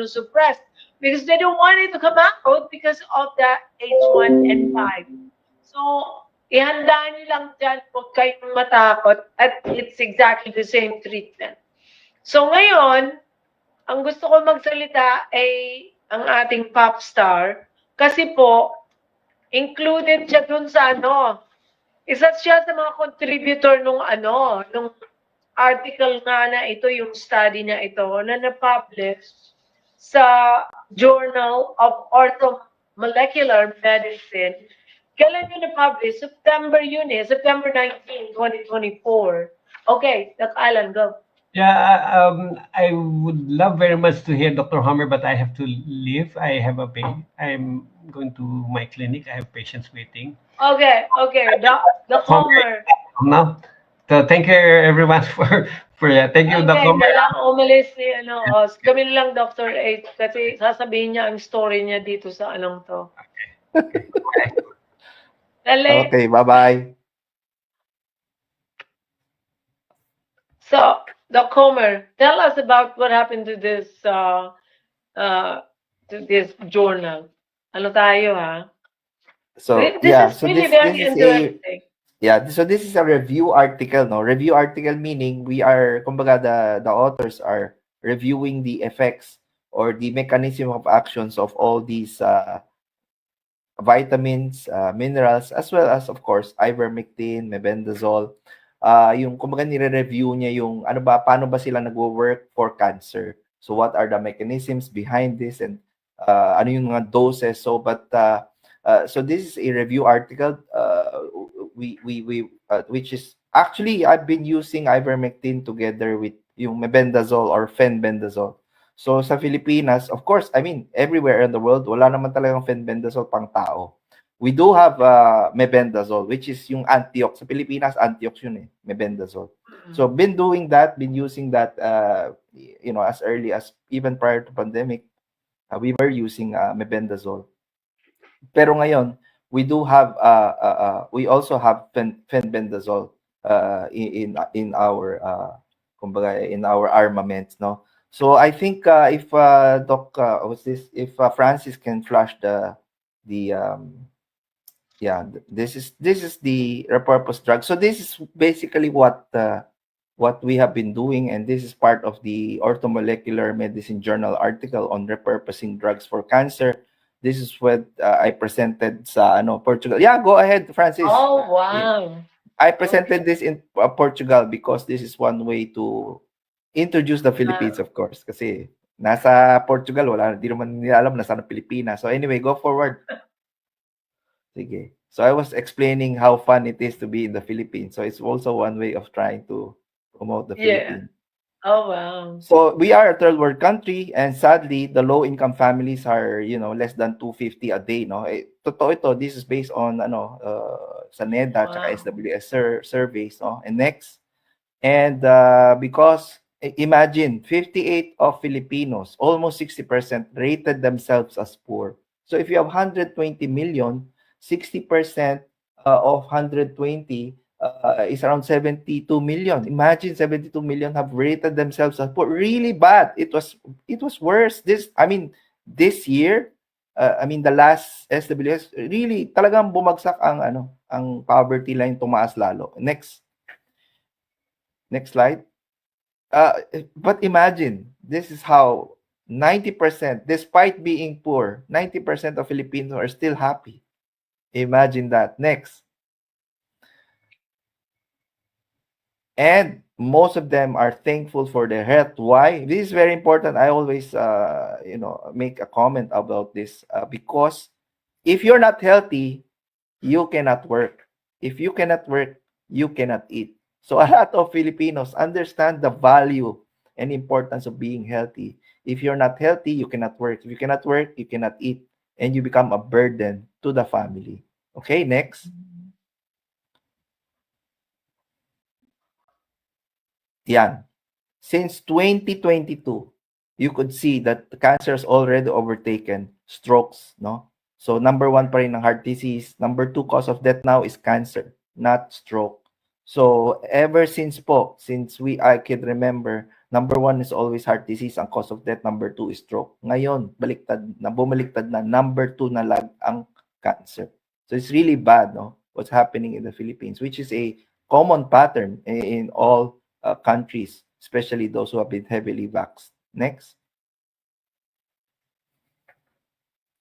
suppressed because they don't want it to come out because of the H1N5. So, ihanda niyo lang dyan, huwag kayong matakot at it's exactly the same treatment. So, ngayon, ang gusto ko magsalita ay ang ating pop star kasi po, included siya dun sa isa siya sa mga contributor nung article nga na ito, yung study na ito, na na-publish sa Journal of Orthomolecular Medicine. Kailan yun na-publish? September yun September 19, 2024. Okay, Doc Alan, go. Yeah, I would love very much to hear Dr. Hammer, but I have to leave. I have I'm going to my clinic. I have patients waiting. Okay, Doc Hammer. Now, so thank you everyone for thank you, Doc Hammer. Kailangan umalis ni kami lang Dr. H kasi sasabihin niya ang story niya dito sa anong to. Okay. Okay, bye-bye. So, Doc Homer, tell us about what happened to this journal. Ano tayo, ha? So, this is really very interesting. So this is a review article, no? Review article meaning we are, kumbaga, the authors are reviewing the effects or the mechanism of actions of all these vitamins, minerals, as well as, of course, ivermectin, mebendazole. Yung kumbaga nire-review niya yung paano ba sila nagwo-work for cancer. So what are the mechanisms behind this and ano yung mga doses. So so this is a review article which is actually I've been using ivermectin together with yung mebendazole or fenbendazole. So sa Pilipinas, of course, I mean everywhere in the world, wala naman talagang fenbendazole pang tao. We do have mebendazole, which is yung Antiox. Sa Pilipinas, Antiox yun mebendazole. So been doing that, been using that, as early as even prior to pandemic, we were using mebendazole. Pero ngayon, we do have, we also have fenbendazole in our, kumbaga, in our armaments, no? So I think if Doc, if Francis can flash this is the repurposed drug. So this is basically what we have been doing, and this is part of the Orthomolecular Medicine Journal article on repurposing drugs for cancer. This is what I presented sa Portugal. Yeah, go ahead, Francis. Oh, wow. I presented this in Portugal because this is one way to introduce the Philippines, of course. Kasi nasa Portugal, di naman nila alam nasa Pilipinas. So anyway, go forward. Sige. So I was explaining how fun it is to be in the Philippines. So it's also one way of trying to promote the Philippines. Oh, wow. So we are a third world country, and sadly, the low-income families are, less than 250 a day, no? Totoo ito. This is based on, sa NEDA, tsaka SWS surveys, no? And next. And because, imagine, 58 of Filipinos, almost 60%, rated themselves as poor. So if you have 120 million, 60% of 120 is around 72 million. Imagine 72 million have rated themselves as poor. Really bad. It was worse. This year, the last SWS, really talagang bumagsak ang poverty line, tumaas lalo. Next slide. But imagine, this is how 90%, despite being poor, 90% of Filipinos are still happy. Imagine that. Next. And most of them are thankful for their health. Why? This is very important. I always, make a comment about this because if you're not healthy, you cannot work. If you cannot work, you cannot eat. So a lot of Filipinos understand the value and importance of being healthy. If you're not healthy, you cannot work. If you cannot work, you cannot eat, and you become a burden to the family. Okay, next. Yan. Since 2022, you could see that the cancer has already overtaken strokes, no? So number 1 pa rin ng heart disease. Number 2 cause of death now is cancer, not stroke. So ever since I can remember, number one is always heart disease, ang cause of death. Number two is stroke. Ngayon, bumaliktad na, number two na lag ang cancer. So it's really bad, no? What's happening in the Philippines, which is a common pattern in all countries, especially those who have been heavily vaxxed. Next.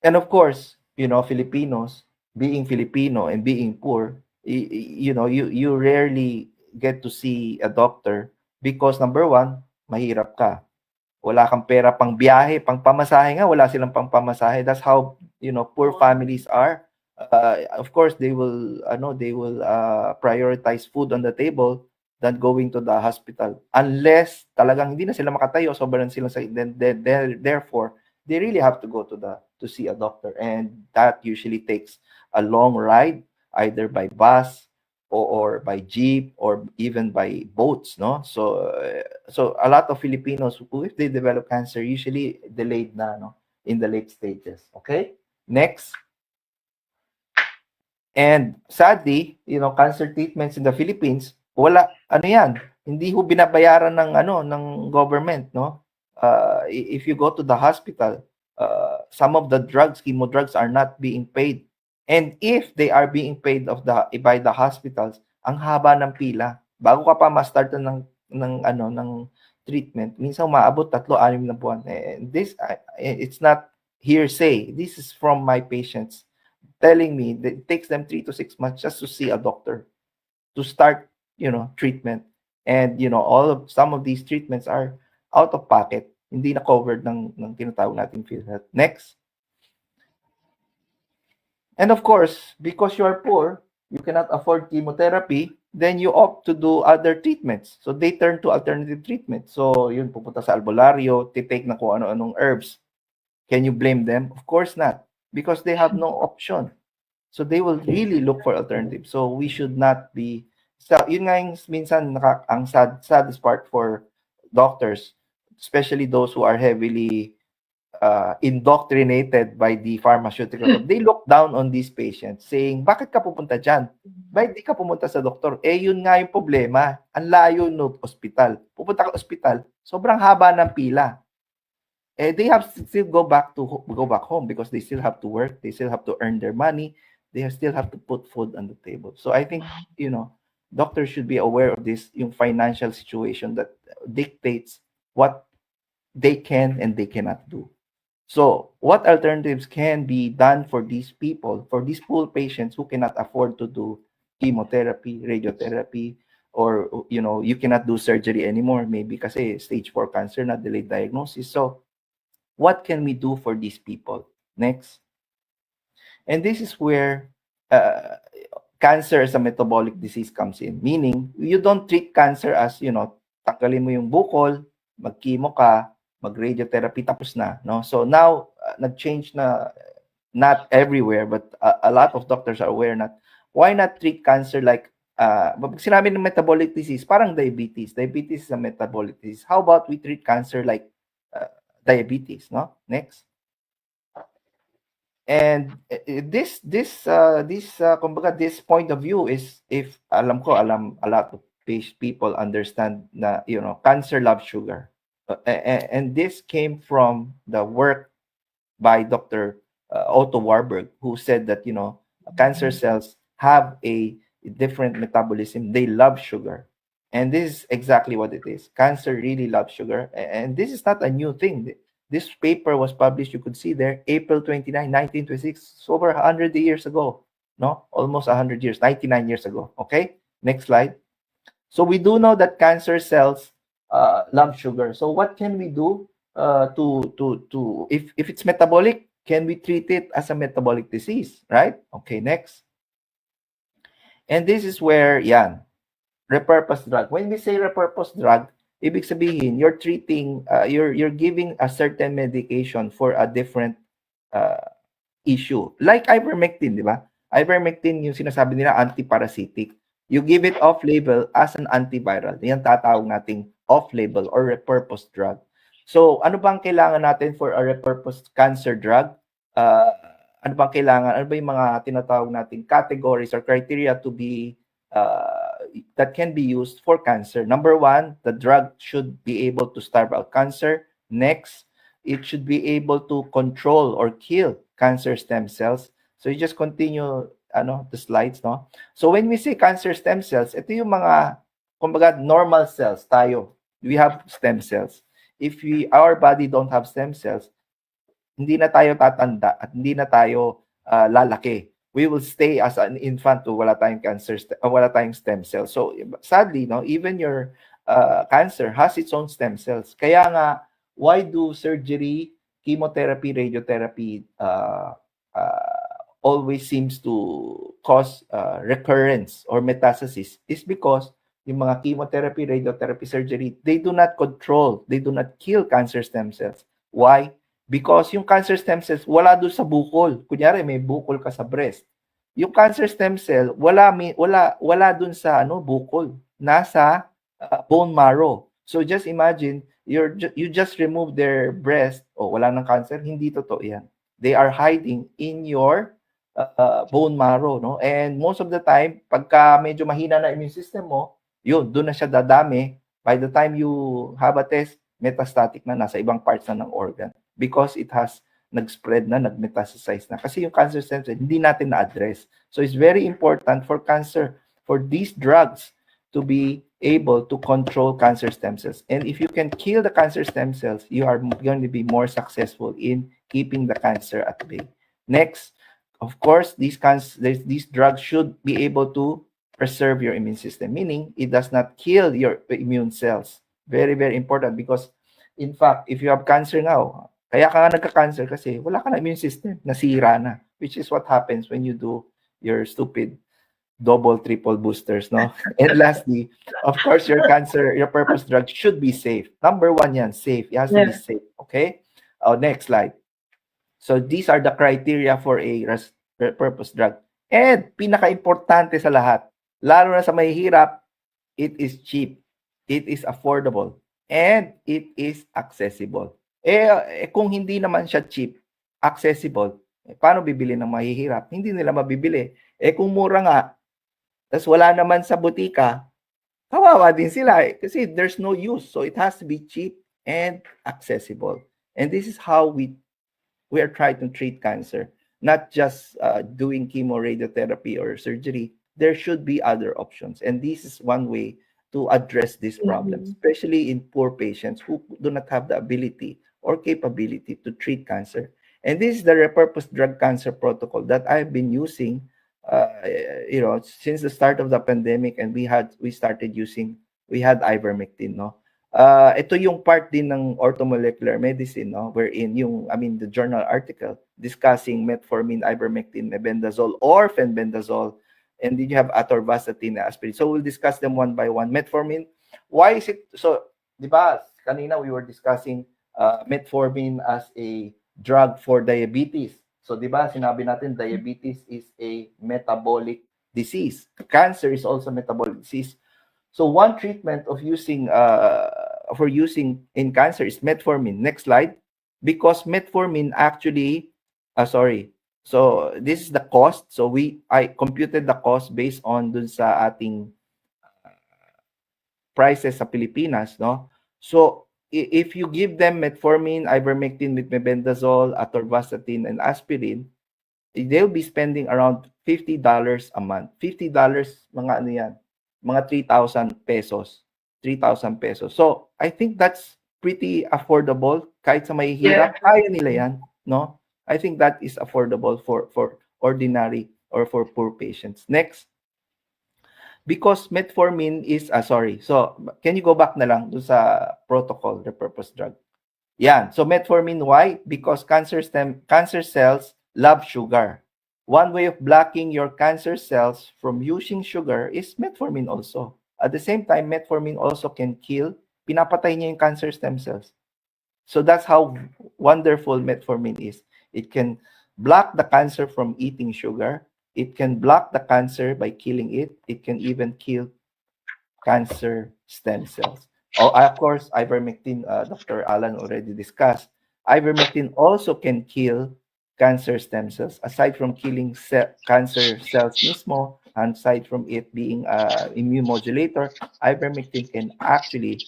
And of course, Filipinos, being Filipino and being poor, you rarely get to see a doctor because number one, mahirap ka. Wala kang pera pang biyahe, pang pamasahe nga, wala silang pang pamasahe. That's how, poor families are. Of course, they will prioritize food on the table than going to the hospital. Unless talagang hindi na sila makatayo, sobrang silang sakit, then therefore, they really have to go to see a doctor, and that usually takes a long ride, either by bus or by jeep or even by boats, no? So a lot of Filipinos who, if they develop cancer, usually delayed na, no, in the late stages. Okay, next. And sadly, cancer treatments in the Philippines, wala, hindi ho binabayaran ng government, no? If you go to the hospital, some of the chemo drugs are not being paid. And if they are being paid by the hospitals, ang haba ng pila. Bago ka pa ma-start ng treatment, minsan umaabot 3-6 na buwan. And this, it's not hearsay. This is from my patients telling me that it takes them 3 to 6 months just to see a doctor, to start, treatment. And, some of these treatments are out of pocket, hindi na covered ng tinatawag nating PhilHealth. Next. And of course, because you are poor, you cannot afford chemotherapy, then you opt to do other treatments. So they turn to alternative treatment. So yun, pupunta sa albularyo, titake na kung ano-anong herbs. Can you blame them? Of course not, because they have no option. So they will really look for alternatives. So we should not be, so yun nga yung minsan ang saddest part for doctors, especially those who are heavily indoctrinated by the pharmaceutical. They look down on these patients saying, bakit ka pupunta dyan? Bakit di ka pumunta sa doktor? Yun nga yung problema. Ang layo ng ospital. Pupunta ka ospital, sobrang haba ng pila. They have to still go back home because they still have to work. They still have to earn their money. They still have to put food on the table. So I think, doctors should be aware of this, yung financial situation that dictates what they can and they cannot do. So what alternatives can be done for these people, for these poor patients who cannot afford to do chemotherapy, radiotherapy, or, you cannot do surgery anymore, maybe kasi stage 4 cancer na, delayed diagnosis. So what can we do for these people? Next. And this is where cancer as a metabolic disease comes in. Meaning, you don't treat cancer as, tanggalin mo yung bukol, mag-chemo ka, mag-radiotherapy, tapos na. No? So now, nag-change na, not everywhere, but a lot of doctors are aware na, why not treat cancer like, pag sinabi ng metabolic disease, parang diabetes. Diabetes is a metabolic disease. How about we treat cancer like diabetes? No? Next. And this point of view is, if a lot of people understand na, cancer loves sugar. And this came from the work by Dr. Otto Warburg, who said that, cancer cells have a different metabolism. They love sugar. And this is exactly what it is. Cancer really loves sugar. And this is not a new thing. This paper was published, you could see there, April 29, 1926, over 100 years ago, no? Almost 100 years, 99 years ago, okay? Next slide. So we do know that cancer cells love sugar. So what can we do if it's metabolic, can we treat it as a metabolic disease, right? Okay, next. And this is where, repurposed drug. When we say repurposed drug, ibig sabihin, you're treating, you're giving a certain medication for a different issue. Like ivermectin, di ba? Ivermectin, yung sinasabi nila, antiparasitic. You give it off-label as an antiviral. Yan tatawag nating off-label or repurposed drug. So, ano bang kailangan natin for a repurposed cancer drug? Ano bang kailangan? Ano ba yung mga tinatawag nating categories or criteria to be that can be used for cancer. Number one, the drug should be able to starve out cancer. Next, it should be able to control or kill cancer stem cells. So you just continue the slides, no? So when we say cancer stem cells, ito yung mga kumbaga normal cells tayo. We have stem cells. If our body don't have stem cells, hindi na tayo tatanda at hindi na tayo lalaki. We will stay as an infant to wala tayong wala tayong stem cells. So sadly, no, even your cancer has its own stem cells. Kaya nga, why do surgery, chemotherapy, radiotherapy always seems to cause recurrence or metastasis is because yung mga chemotherapy, radiotherapy, surgery, they do not control, they do not kill cancer stem cells. Why? Because yung cancer stem cells, wala doon sa bukol. Kunyari, may bukol ka sa breast. Yung cancer stem cell, wala doon sa bukol. Nasa bone marrow. So just imagine, you just remove their breast, wala ng cancer, hindi totoo yan. They are hiding in your bone marrow, no? And most of the time, pagka medyo mahina na immune system mo, yun, doon na siya dadami. By the time you have a test, metastatic na, nasa ibang parts na ng organ. Because it has nag-spread na, nag-metastasize na. Kasi yung cancer stem cell, hindi natin na-address. So it's very important for cancer, for these drugs to be able to control cancer stem cells. And if you can kill the cancer stem cells, you are going to be more successful in keeping the cancer at bay. Next, of course, these drugs should be able to preserve your immune system, meaning it does not kill your immune cells. Very, very important because, in fact, if you have cancer now, kaya ka nga nagka-cancer kasi wala ka na immune system, nasira na, which is what happens when you do your stupid double, triple boosters, no? And lastly, of course, your purpose drug should be safe. Number one yan, safe. It has to be safe, okay? Next slide. So these are the criteria for a purpose drug. And pinaka-importante sa lahat, lalo na sa mahihirap, it is cheap, it is affordable, and it is accessible. Kung hindi naman siya cheap, accessible, paano bibili ng mahihirap? Hindi nila mabibili. Kung mura nga, tas wala naman sa butika, kawawa din sila kasi there's no use. So it has to be cheap and accessible. And this is how we are trying to treat cancer. Not just doing chemo, radiotherapy, or surgery. There should be other options. And this is one way to address this problem, especially in poor patients who do not have the ability or capability to treat cancer. And this is the repurposed drug cancer protocol that I've been using since the start of the pandemic, and we had ivermectin, no? Ito yung part din ng orthomolecular medicine, no? Wherein the journal article discussing metformin, ivermectin, mebendazole, or fenbendazole, and then you have atorvastatin, aspirin. So we'll discuss them one by one. Metformin, why is it so? Diba, kanina we were discussing metformin as a drug for diabetes. So diba, sinabi natin diabetes is a metabolic disease. Cancer is also metabolic disease. So one treatment of using in cancer is metformin. Next slide. Because metformin actually, So this is the cost. So I computed the cost based on dun sa ating prices sa Pilipinas, no? So if you give them metformin, ivermectin with mebendazole, atorvastatin, and aspirin, they'll be spending around $50 a month. $50, mga ano yan? Mga 3,000 pesos. 3,000 pesos. So I think that's pretty affordable. Kahit sa mahihirap, kaya nila yan, no? I think that is affordable for ordinary or for poor patients. Next. Because metformin is, So, can you go back na lang dun sa protocol, the purpose drug? Yan. So, metformin, why? Because cancer cells love sugar. One way of blocking your cancer cells from using sugar is metformin also. At the same time, metformin also can pinapatay niya yung cancer stem cells. So, that's how wonderful metformin is. It can block the cancer from eating sugar. It can block the cancer by killing it. It can even kill cancer stem cells. Of course, ivermectin, Dr. Alan already discussed. Ivermectin also can kill cancer stem cells. Aside from killing cancer cells mismo, aside from it being immune modulator, ivermectin can actually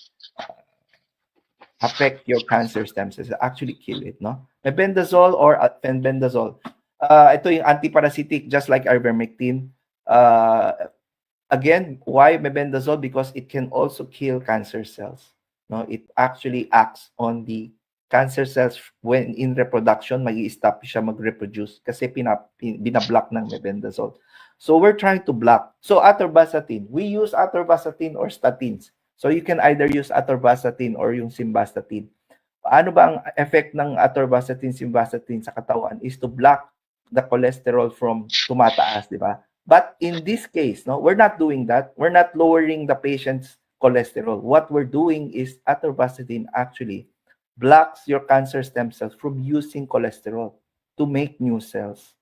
affect your cancer stem cells, actually kill it, no? Mebendazole or fenbendazole. Ito yung antiparasitic, just like ivermectin. Again, why mebendazole? Because it can also kill cancer cells. No, it actually acts on the cancer cells when in reproduction, magi-stop siya mag-reproduce kasi binablock ng mebendazole. So we're trying to block. So atorvastatin, we use atorvastatin or statins. So you can either use atorvastatin or yung simvastatin. Ano ba ang effect ng atorvastatin, simvastatin sa katawan is to block the cholesterol from tumataas, di ba? But in this case, no, we're not doing that. We're not lowering the patient's cholesterol. What we're doing is atorvastatin actually blocks your cancer stem cells from using cholesterol to make new cells.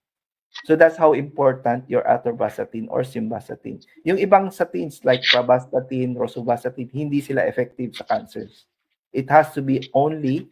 So that's how important your atorvastatin or simvastatin. Yung ibang statins like pravastatin, rosuvastatin, hindi sila effective sa cancers. It has to be only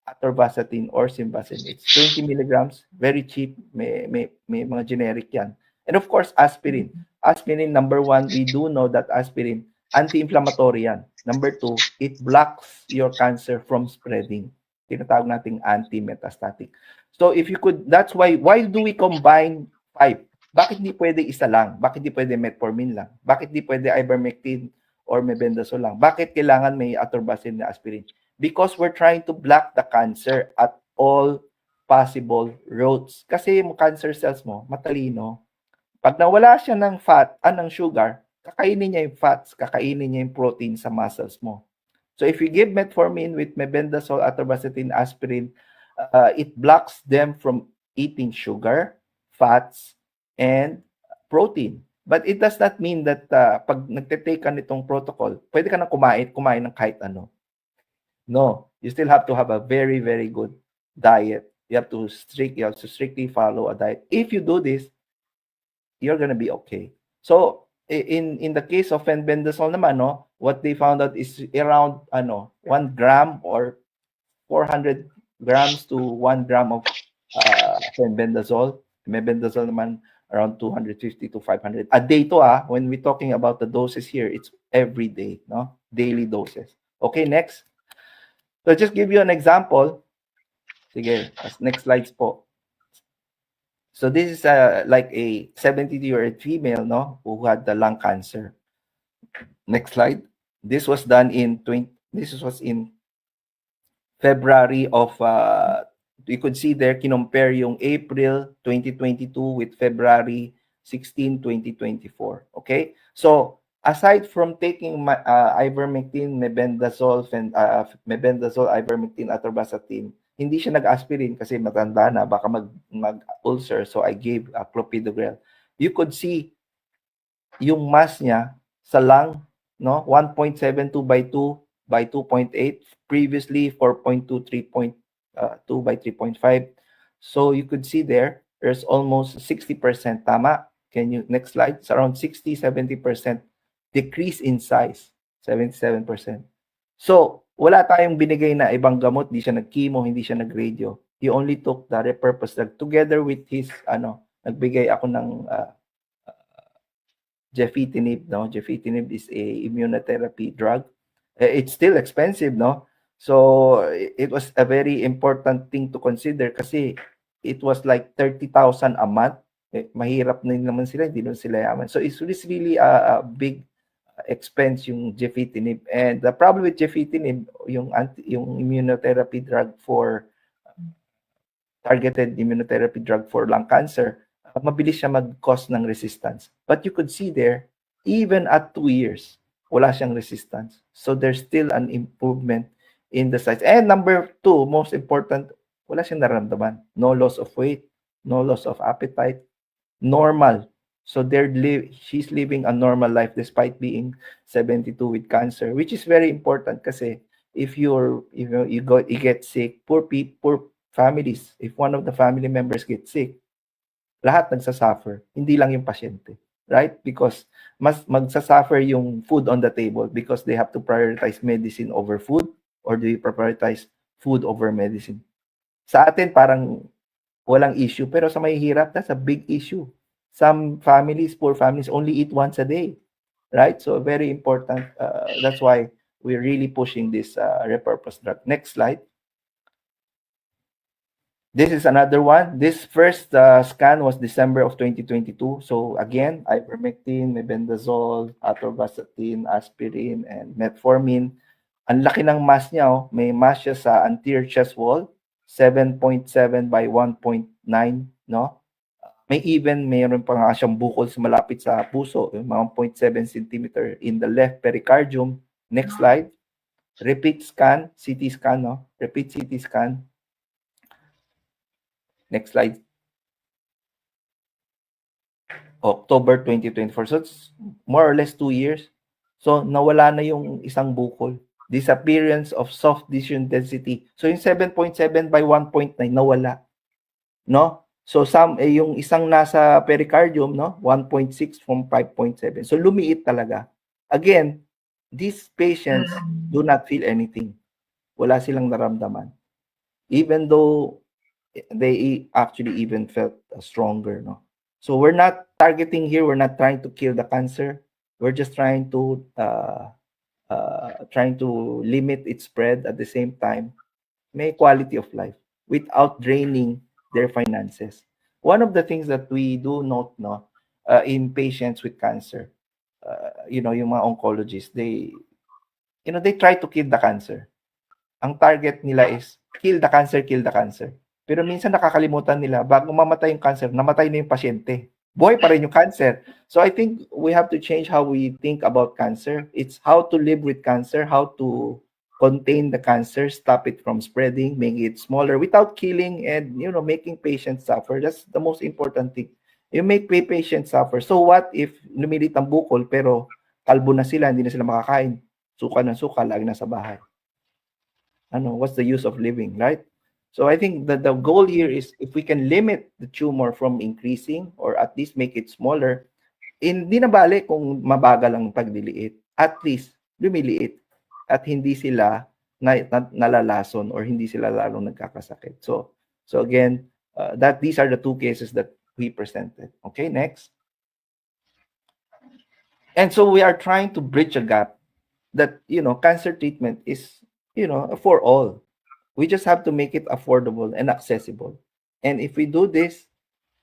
atorvastatin or simvastatin. It's 20 milligrams, very cheap, may mga generic yan. And of course, aspirin. Aspirin, number one, we do know that aspirin, anti-inflammatory yan. Number two, it blocks your cancer from spreading. Tinatawag nating anti-metastatic. So if you could, that's why do we combine 5? Bakit di pwede isa lang? Bakit di pwede metformin lang? Bakit di pwede ivermectin or mebendazole lang? Bakit kailangan may atorvastatin na aspirin? Because we're trying to block the cancer at all possible routes. Kasi yung cancer cells mo, matalino. Pag nawala siya ng fat, ng sugar, kakainin niya yung fats, kakainin niya yung protein sa muscles mo. So if you give metformin with mebendazole, atorvastatin, aspirin, it blocks them from eating sugar, fats, and protein. But it does not mean that pag nagte-take ka nitong protocol, pwede ka na kumain ng kahit ano. No, you still have to have a very, very good diet. You have to strictly follow a diet. If you do this, you're gonna be okay. So in the case of fenbendazole naman, no, what they found out is around 1 gram or 400 grams to 1 gram of fenbendazole. Mebendazole naman around 250 to 500 a day to when we're talking about the doses here, it's every day, no, daily doses. Okay, next. So just give you an example. Sige, next slides po. So this is like a 72-year-old female, no, who had the lung cancer. Next slide. This was done in February of you could see there, kinompare yung April 2022 with February 16, 2024. Okay? So aside from taking ivermectin, mebendazole, ivermectin, atorvastatin, hindi siya nag-aspirin kasi matanda na, baka mag-ulcer. So I gave clopidogrel. You could see yung mass niya sa lung, no, 1.72 by 2 by 2.8, previously 4.2, 3.2 by 3.5. So you could see there's almost 60%. Tama? Can you, next slide? It's around 60-70% decrease in size. 77%. So, wala tayong binigay na ibang gamot, hindi siya nag-chemo, hindi siya nag-radio. He only took the repurposed drug together with his, nagbigay ako ng gefitinib, no? Gefitinib is a immunotherapy drug. It's still expensive, no? So, it was a very important thing to consider kasi it was like 30,000 a month. Mahirap na naman sila, hindi naman sila yaman. So, it's really a big expense yung gefitinib. And the problem with gefitinib, yung immunotherapy drug for targeted immunotherapy drug for lung cancer, mabilis siya mag-cause ng resistance. But you could see there, even at 2 years, wala siyang resistance. So there's still an improvement in the size. And number 2, most important, wala siyang nararamdaman. No loss of weight, no loss of appetite, normal. So she's living a normal life despite being 72 with cancer, which is very important kasi if you get sick, poor families, if one of the family members gets sick, lahat nagsasuffer, hindi lang yung pasyente, right? Because mas magsasuffer yung food on the table because they have to prioritize medicine over food, or do you prioritize food over medicine? Sa atin parang walang issue, pero sa mahihirap, that's a big issue. Some families, poor families, only eat once a day, right? So very important. That's why we're really pushing this repurposed drug. Next slide. This is another one. This first scan was December of 2022. So again, ivermectin, mebendazole, atorvastatin, aspirin, and metformin. Ang laki ng mass niya, oh. May mass siya sa anterior chest wall, 7.7 by 1.9, no? Mayroon pa nga siyang bukol sa malapit sa puso, yung mga 0.7 centimeter in the left pericardium. Next slide. Repeat scan, CT scan, no? Repeat CT scan. Next slide. October 2024. So it's more or less 2 years. So nawala na yung isang bukol. Disappearance of soft tissue density. So yung 7.7 by 1.9 nawala. No? So yung isang nasa pericardium, no? 1.6 from 5.7. So lumiit talaga. Again, these patients do not feel anything. Wala silang naramdaman. Even though they actually even felt stronger, no? So we're not targeting here, we're not trying to kill the cancer. We're just trying to limit its spread. At the same time, may quality of life without draining their finances. One of the things that we do note, no, in patients with cancer, yung mga oncologists, they try to kill the cancer. Ang target nila is kill the cancer, kill the cancer. Pero minsan nakakalimutan nila, bago mamatay yung cancer, namatay na yung pasyente. Buhay pa rin yung cancer. So I think we have to change how we think about cancer. It's how to live with cancer, how to contain the cancer, stop it from spreading, make it smaller without killing and, making patients suffer. That's the most important thing. You make patients suffer. So what if lumilit ang bukol pero kalbo na sila, hindi na sila makakain? Suka ng suka, lagi na sa bahay. What's the use of living, right? So I think that the goal here is if we can limit the tumor from increasing or at least make it smaller, hindi na bali kung mabagal ang pagdiliit. At least lumiliit at hindi sila nalalason or hindi sila lalong nagkakasakit. So again, these are the two cases that we presented. Okay, next. And so we are trying to bridge a gap that, cancer treatment is, for all. We just have to make it affordable and accessible. And if we do this,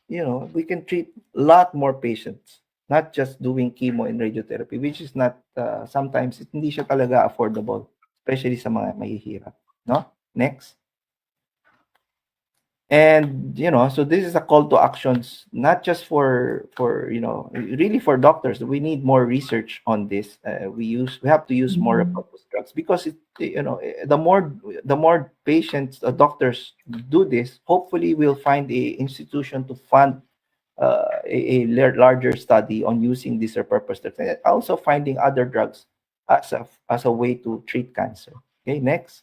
we can treat a lot more patients, not just doing chemo and radiotherapy, which is not, sometimes, hindi siya talaga affordable, especially sa mga mahihirap. No? Next. And, so this is a call to actions, not just for really for doctors. We need more research on this. We have to use more repurposed drugs because the more patients, doctors do this, hopefully we'll find a institution to fund a larger study on using these repurposed drugs, and also finding other drugs as a way to treat cancer. Okay, next.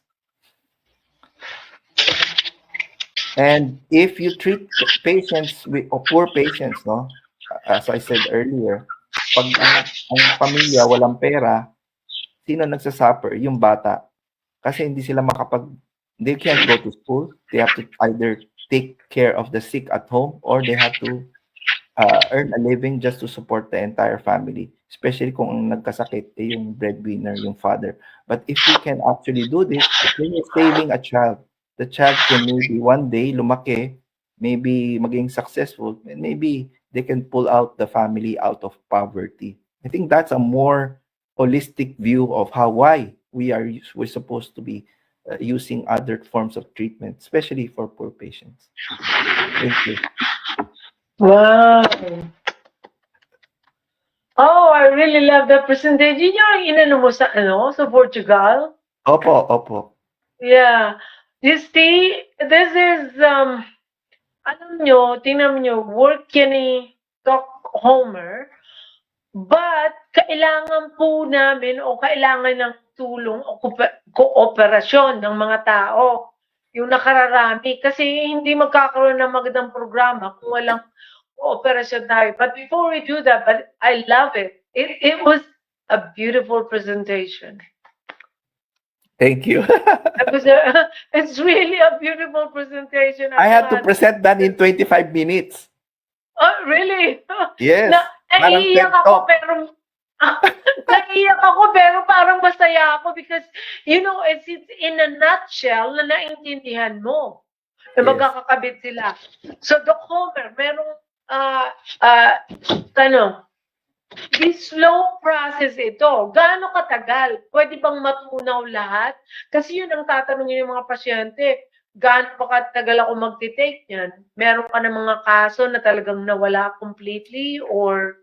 And if you treat patients or poor patients, no, as I said earlier, pag ang pamilya walang pera, sino nagsasuffer? Yung bata. Kasi hindi sila they can't go to school. They have to either take care of the sick at home or they have to earn a living just to support the entire family. Especially kung ang nagkasakit yung breadwinner, yung father. But if we can actually do this, then you're saving a child. The child can maybe one day lumaki, maybe maging successful, and maybe they can pull out the family out of poverty. I think that's a more holistic view of why we're supposed to be using other forms of treatment, especially for poor patients. Thank you. Wow. Oh, I really love that presentation. Yun yung inano mo sa Portugal? Opo. Yeah. This is, tingnan nyo, work yan ni Doc Homer, but kailangan po namin o kailangan ng tulong o kooperasyon ng mga tao, yung nakararami, kasi hindi magkakaroon ng magandang programa kung walang kooperasyon tayo. But before we do that, but I love it. It was a beautiful presentation. Thank you. It's really a beautiful presentation. I had to present that in 25 minutes. Oh, Really? Yes. Parang Naiiyak TED ako Talk. pero naiiyak ako pero parang masaya ako because you know it's in a nutshell na naintindihan mo na Yes. magkakakabit sila. So Doc Homer, merong tanong, this slow process ito, gaano katagal? Pwede bang matunaw lahat? Kasi yun ang tatanungin ng mga pasyente. Gaano pa katagal ako magti-take niyan? Meron ka ng mga kaso na talagang nawala completely or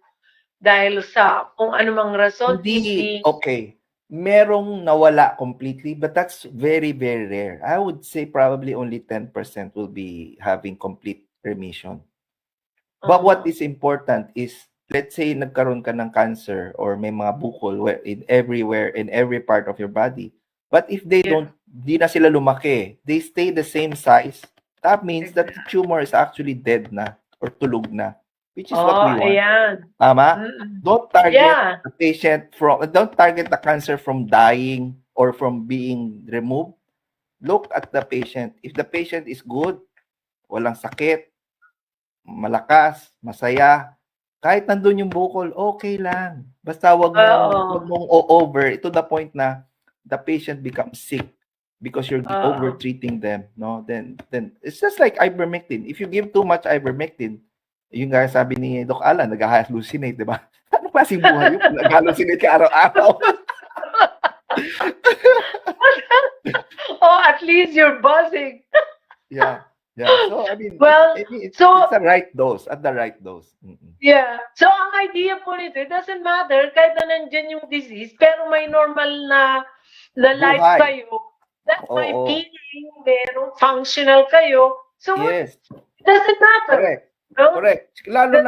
dahil sa kung anumang rason, Hindi, okay. Merong nawala completely, but that's very, very rare. I would say probably only 10% will be having complete remission. But what is important is, let's say nagkaroon ka ng cancer or may mga bukol in everywhere, in every part of your body. But if they di na sila lumaki, they stay the same size, that means that the tumor is actually dead na or tulog na, which is what we want. Ayan. Tama? Don't target Yeah. the patient don't target the cancer from dying or from being removed. Look at the patient. If the patient is good, walang sakit, malakas, masaya, kahit nandun yung bukol, okay lang. Basta wag mong over to the point na the patient becomes sick because you're over-treating them, no? Then it's just like ivermectin. If you give too much ivermectin, yung nga sabi ni Doc Alan, nag-hallucinate, di ba? Ano klaseng buhay yun? Nag-hallucinate ka araw-araw. Oh, at least you're buzzing. Yeah. So, I mean, Well, it's the right dose, at the right dose. Yeah. So, ang idea po nito, it doesn't matter kahit na nandyan yung disease, pero may normal na life Buhay. kayo, that may feeling, meron, functional kayo. So, Yes. it doesn't matter. Correct. No? Correct. Lalo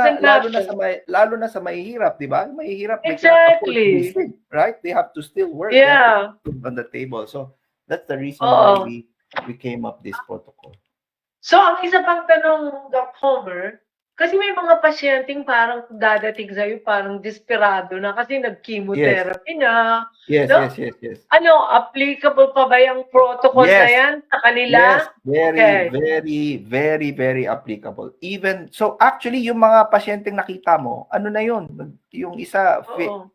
na sa mahihirap, 'di ba? Mahihirap, they cannot afford to be sick, right? They have to still work. Yeah. Food on the table. So that's the reason why we came up this protocol. So ang isa pang tanong, Doc Homer, kasi may mga pasyenteng parang dadating sa'yo, parang desperado na kasi nag-chemotherapy na. Yes, no? yes. Ano, applicable pa ba yung protocol na yan sa kanila? Yes, very applicable. Even, so actually, yung mga pasyenteng nakita mo, ano na yun? Yung isa,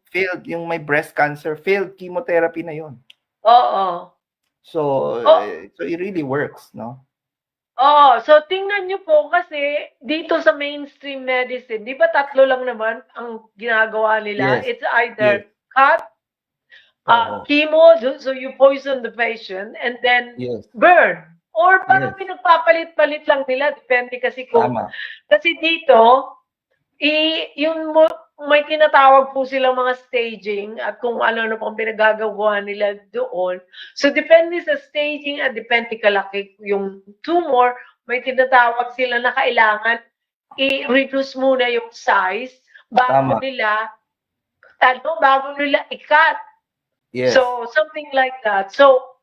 failed, yung may breast cancer, failed chemotherapy na yun. So it really works, no? So tingnan nyo po kasi dito sa mainstream medicine, di ba 3 lang naman ang ginagawa nila? Yes. It's either cut, chemo, so you poison the patient, and then burn. Or parang pinagpapalit-palit lang nila, depende kasi kung... Kasi dito, may tinatawag po silang mga staging at kung ano pang pinagagawa nila doon. So, depende sa staging at depende kalaki yung tumor, may tinatawag sila na kailangan i-reduce muna yung size bago nila i-cut. Yes. So, something like that. So,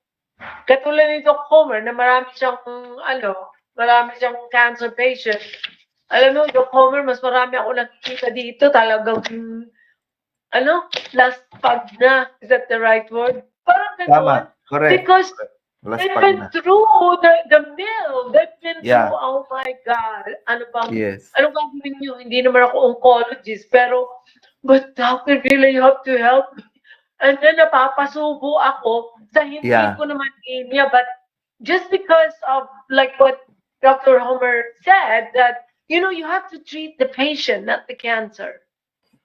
katulad ni Doc Homer na marami siyang cancer patient. Alam mo, Doc Homer, mas marami ako nakikita dito. Talagang, last pag na. Is that the right word? Parang gano'n. Correct. Because they've been through the mill. They've been through, oh my God. Ano gagawin nyo? Hindi naman ako oncologist. Pero, but doctor, really, you have to help me. And then, napapasubo ako sa hindi ko naman niya. But just because of, like what Dr. Homer said, that, you know, you have to treat the patient, not the cancer.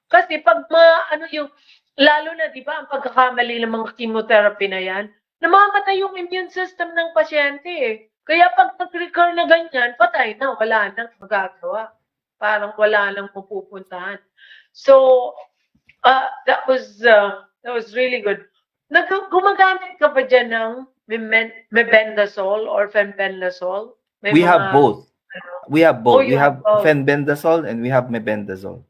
Kasi pag lalo na, di ba, ang pagkakamali ng mga chemotherapy na yan, namamatay yung immune system ng pasyente eh. Kaya pag nag-recur na ganyan, patay na, wala nang magagawa. Parang wala nang mapupuntahan. So, that was really good. Gumagamit ka ba dyan ng mebendazole or fenbendazole? We have both. We have both. We have both. fenbendazole and we have mebendazole.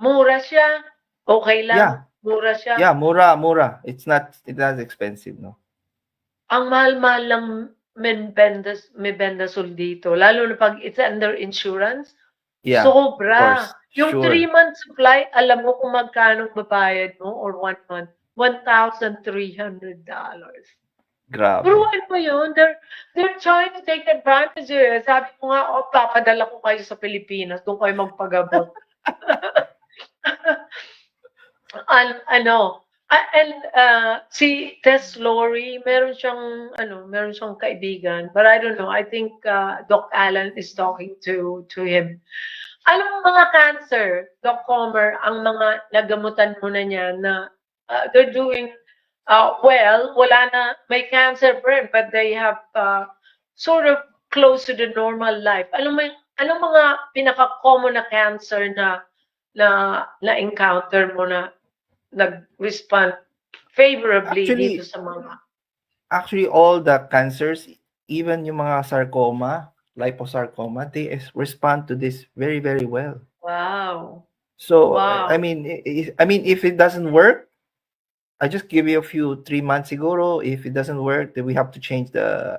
Mura siya? Okay lang? Yeah. Mura siya? Yeah, mura. It's not expensive, no? Ang mahal-mahal lang mebendazole dito. Lalo na pag it's under insurance. Yeah, sobra. Yung sure. 3-month supply, alam mo kung magkano babayad mo or 1 month? $1,300. Grabe. Turuan mo yun. They're trying to take advantage of it. Sabi ko nga, papadala ko kayo sa Pilipinas. Doon kayo magpagamot. Si Tess Lori, meron siyang kaibigan. But I don't know. I think Doc Alan is talking to him. Anong mga cancer, Doc Comer, ang mga nagamutan mo na niya na they're doing well, wala na, may cancer pa rin, but they have sort of close to the normal life. Anong mga pinaka-common na cancer na encounter mo na nag-respond favorably Actually, dito sa mga... Actually, all the cancers, even yung mga sarcoma, liposarcoma, they respond to this very, very well. Wow. So, Wow. I mean, if it doesn't work, I just give you a few 3 months siguro. If it doesn't work, then we have to change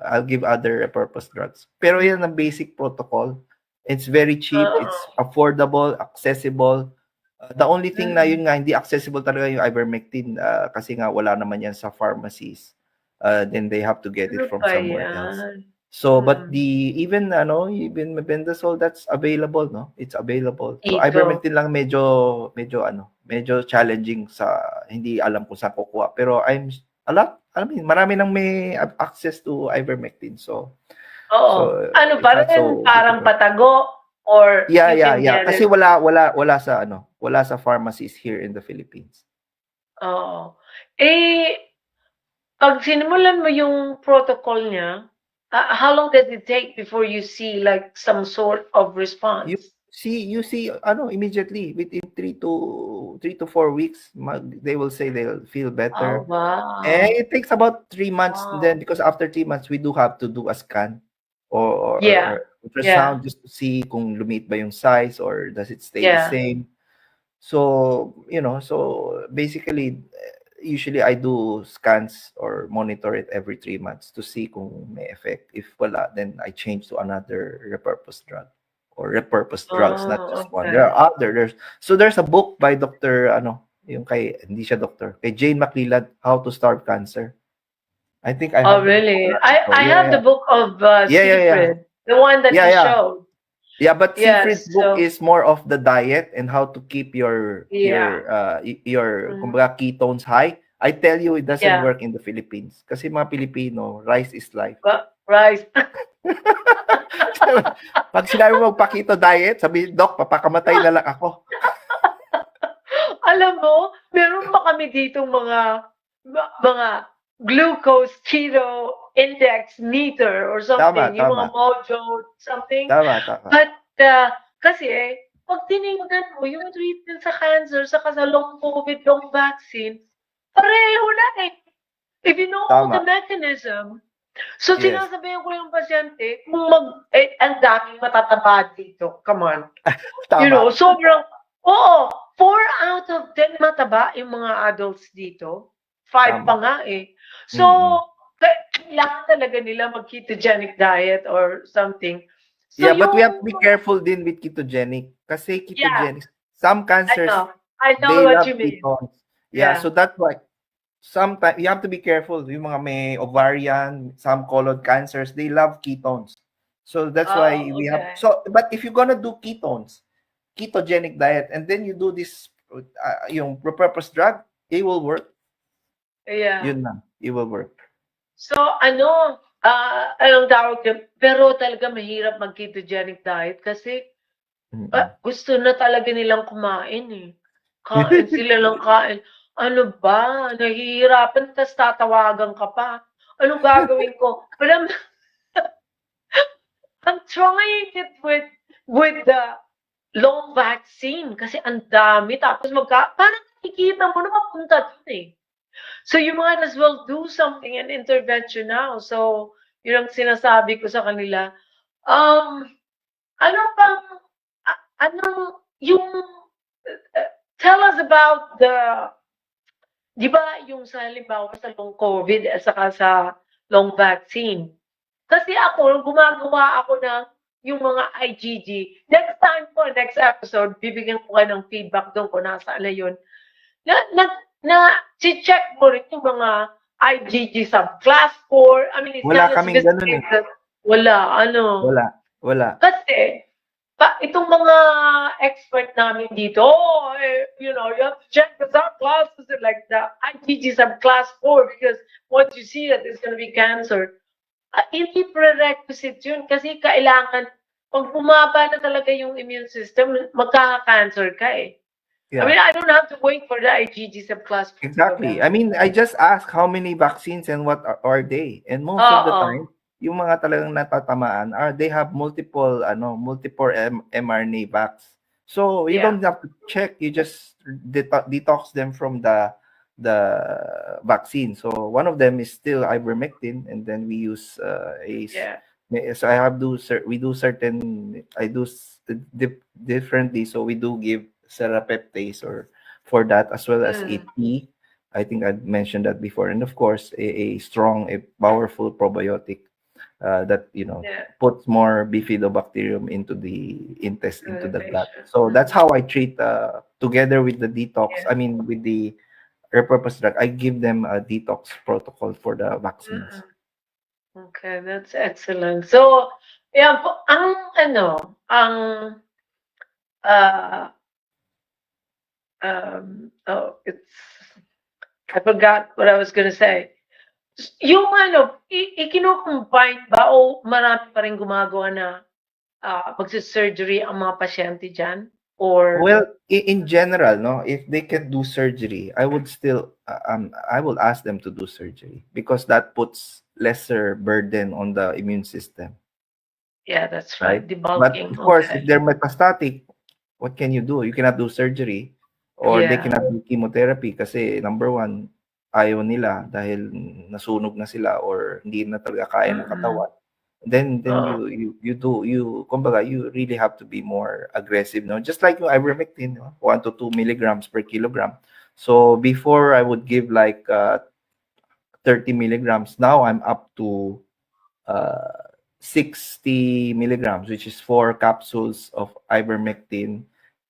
I'll give other repurposed drugs. Pero yan ang basic protocol. It's very cheap, it's affordable, accessible. The only thing na yun nga, hindi accessible talaga yung ivermectin kasi nga wala naman yan sa pharmacies. Then they have to get it from somewhere else. So, but even mebendazole, that's available, no? It's available. So, ivermectin lang medyo challenging sa hindi alam kung saan kukuha. Pero marami nang may access to ivermectin. So, Oo. Parang patago or yeah. Kasi wala sa pharmacies here in the Philippines. Oo. Pag sinimulan mo yung protocol niya, how long does it take before you see like some sort of response? You see immediately within 3 to 4 weeks they will say they'll feel better. Oh, wow. And it takes about 3 months. Then because after 3 months we do have to do a scan or ultrasound just to see kung lumit ba yung size or does it stay the same. So so basically usually I do scans or monitor it every 3 months to see kung may effect. If wala, then I change to another repurposed drug or repurposed drugs, not just one. There are others. So there's a book by Dr. Hindi siya doctor, kay Jane McLeland, How to Starve Cancer. I think I have. Oh, really? I have the book of Siegfried, the one that you showed. Yeah, but Siegfried's book is more of the diet and how to keep your kumbaga ketones high. I tell you, it doesn't work in the Philippines. Kasi mga Pilipino, rice is life. Rice. Pag sinabi mo magpa-keto diet, sabi, Doc, papakamatay na lang ako. Alam mo, meron pa kami dito mga glucose keto index meter or something, yung mga Mojo something. Tama. But kasi pag tinignan mo yung treatment sa cancer saka sa long COVID, long vaccine, pareho na eh. If you know the mechanism. So sinasabihan ko yung pasyente, kung ang daming matataba dito. Come on. Tama. Sobrang, 4 out of 10 mataba yung mga adults dito. 5 pa nga eh. So, kailangan talaga nila mag-ketogenic diet or something. So but we have to be careful din with ketogenic. Kasi ketogenic, some cancers, I know what you mean. Ketones. Yeah, so that's why sometimes you have to be careful. Yung mga may ovarian, some colon cancers, they love ketones. So that's why we have. So, but if you're gonna do ketones, ketogenic diet, and then you do this, yung repurposed drug, it will work. Yeah. Yun na, it will work. So, anong tawag yun? Pero talaga mahirap mag-ketogenic diet kasi gusto na talaga nilang kumain eh. Kain sila lang kain. Ano ba? Nahihirapan, tas tatawagan ka pa. Anong gagawin ko? But I'm trying it with the long vaccine kasi ang dami. Tapos parang nakikita mo na mapunta dun eh. So you might as well do something, an intervention now. So, yun ang sinasabi ko sa kanila. Tell us about di ba yung sa halimbawa sa long COVID at saka sa long vaccine. Kasi gumagawa ako ng yung mga IgG. Next time po, next episode, bibigyan ko kayo ng feedback doon kung nasaan na yun. Na check mo rin yung mga IgG subclass 4. I mean, it's Wala kind of kaming ganun eh. sophisticated. Wala, ano. Wala. Kasi, itong mga expert namin dito, you have to check the subclasses like the IgG subclass 4 because once you see that it's going to be cancer, hindi prerequisite yun kasi kailangan, pag bumaba na talaga yung immune system, magkaka-cancer ka eh. I mean, I don't have to wait for the IgG subclass 4. Exactly. I mean, I just ask how many vaccines and what are they? And most of the time, yung mga talagang natatamaan they have multiple mRNA vax. So you don't have to check, you just detox them from the vaccine. So one of them is still ivermectin, and then we use so I do differently. So we do give serrapeptase or for that, as well as AT. I think I mentioned that before, and of course a strong, a powerful probiotic that puts more bifidobacterium into the into the gut. So that's how I treat together with the detox. I mean, with the repurposed drug, I give them a detox protocol for the vaccines. Okay, that's excellent. So, yeah, I forgot what I was gonna say. Yung ikino-combine ba o marami pa rin gumagawa na magsi-surgery ang mga pasyente dyan? Or well, in general, no, if they can do surgery, I would still I will ask them to do surgery because that puts lesser burden on the immune system. Yeah, that's right. But of course, if they're metastatic, what can you do? You cannot do surgery, or they cannot do chemotherapy kasi number one, ayaw nila dahil nasunog na sila or hindi na talaga kaya ng katawan. Then kumbaga, you really have to be more aggressive, no? Just like yung ivermectin, 1 to 2 milligrams per kilogram. So before I would give like 30 milligrams. Now I'm up to 60 milligrams, which is 4 capsules of ivermectin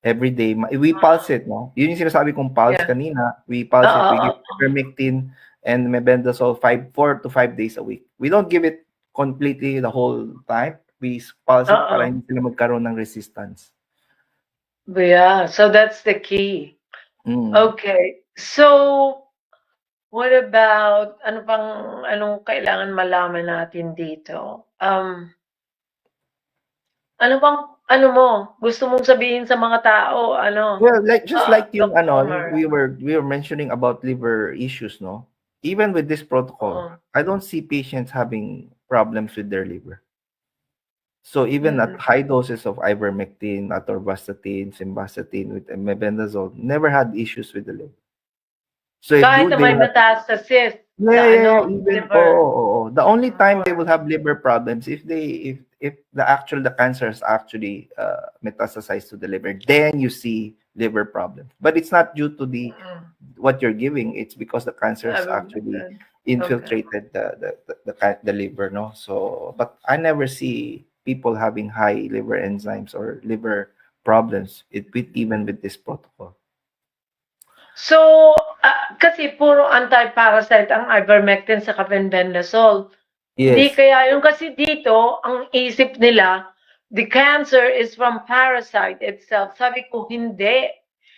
every day. We pulse it, no? Yun yung sinasabi kong pulse kanina. We pulse it. We give ivermectin and mebendazole 4 to 5 days a week. We don't give it completely the whole time. We pulse it para hindi sila magkaroon ng resistance. Yeah, so that's the key. Okay. So, what about, anong kailangan malaman natin dito? Gusto mong sabihin sa mga tao, Well, just like yung we were mentioning about liver issues, no? Even with this protocol, I don't see patients having problems with their liver. So even at high doses of ivermectin, atorvastatin, simvastatin with mebendazole, never had issues with the liver. So kahit na may metastasis. The only time they will have liver problems if the cancer is actually metastasized to the liver, then you see liver problems. But it's not due to what you're giving. It's because the cancer has actually infiltrated the liver, no? So, but I never see people having high liver enzymes or liver problems even with this protocol. So, kasi puro anti-parasite ang ivermectin sa mebendazole. Hindi kaya yung kasi dito, ang isip nila, the cancer is from parasite itself. Sabi ko, hindi.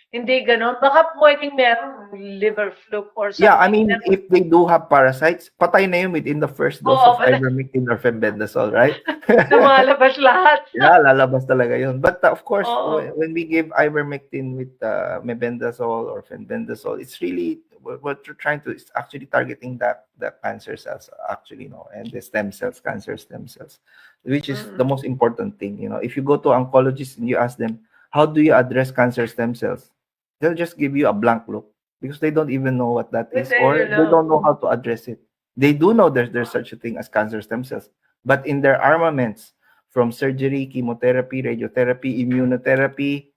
Hindi ganon. Baka pwedeng meron liver fluke or something. Yeah, I mean, if they do have parasites, patay na yun within the first dose of ivermectin or mebendazole, right? Lumalabas lahat. Yeah, lalabas talaga yun. But of course, when we give ivermectin with mebendazole or mebendazole, it's really what we're trying to is actually targeting the cancer cells, actually, and the stem cells, cancer stem cells, which is the most important thing. If you go to oncologists and you ask them, how do you address cancer stem cells? They'll just give you a blank look because they don't even know what that is, or they don't know how to address it. They do know there's such a thing as cancer stem cells, but in their armaments, from surgery, chemotherapy, radiotherapy, immunotherapy,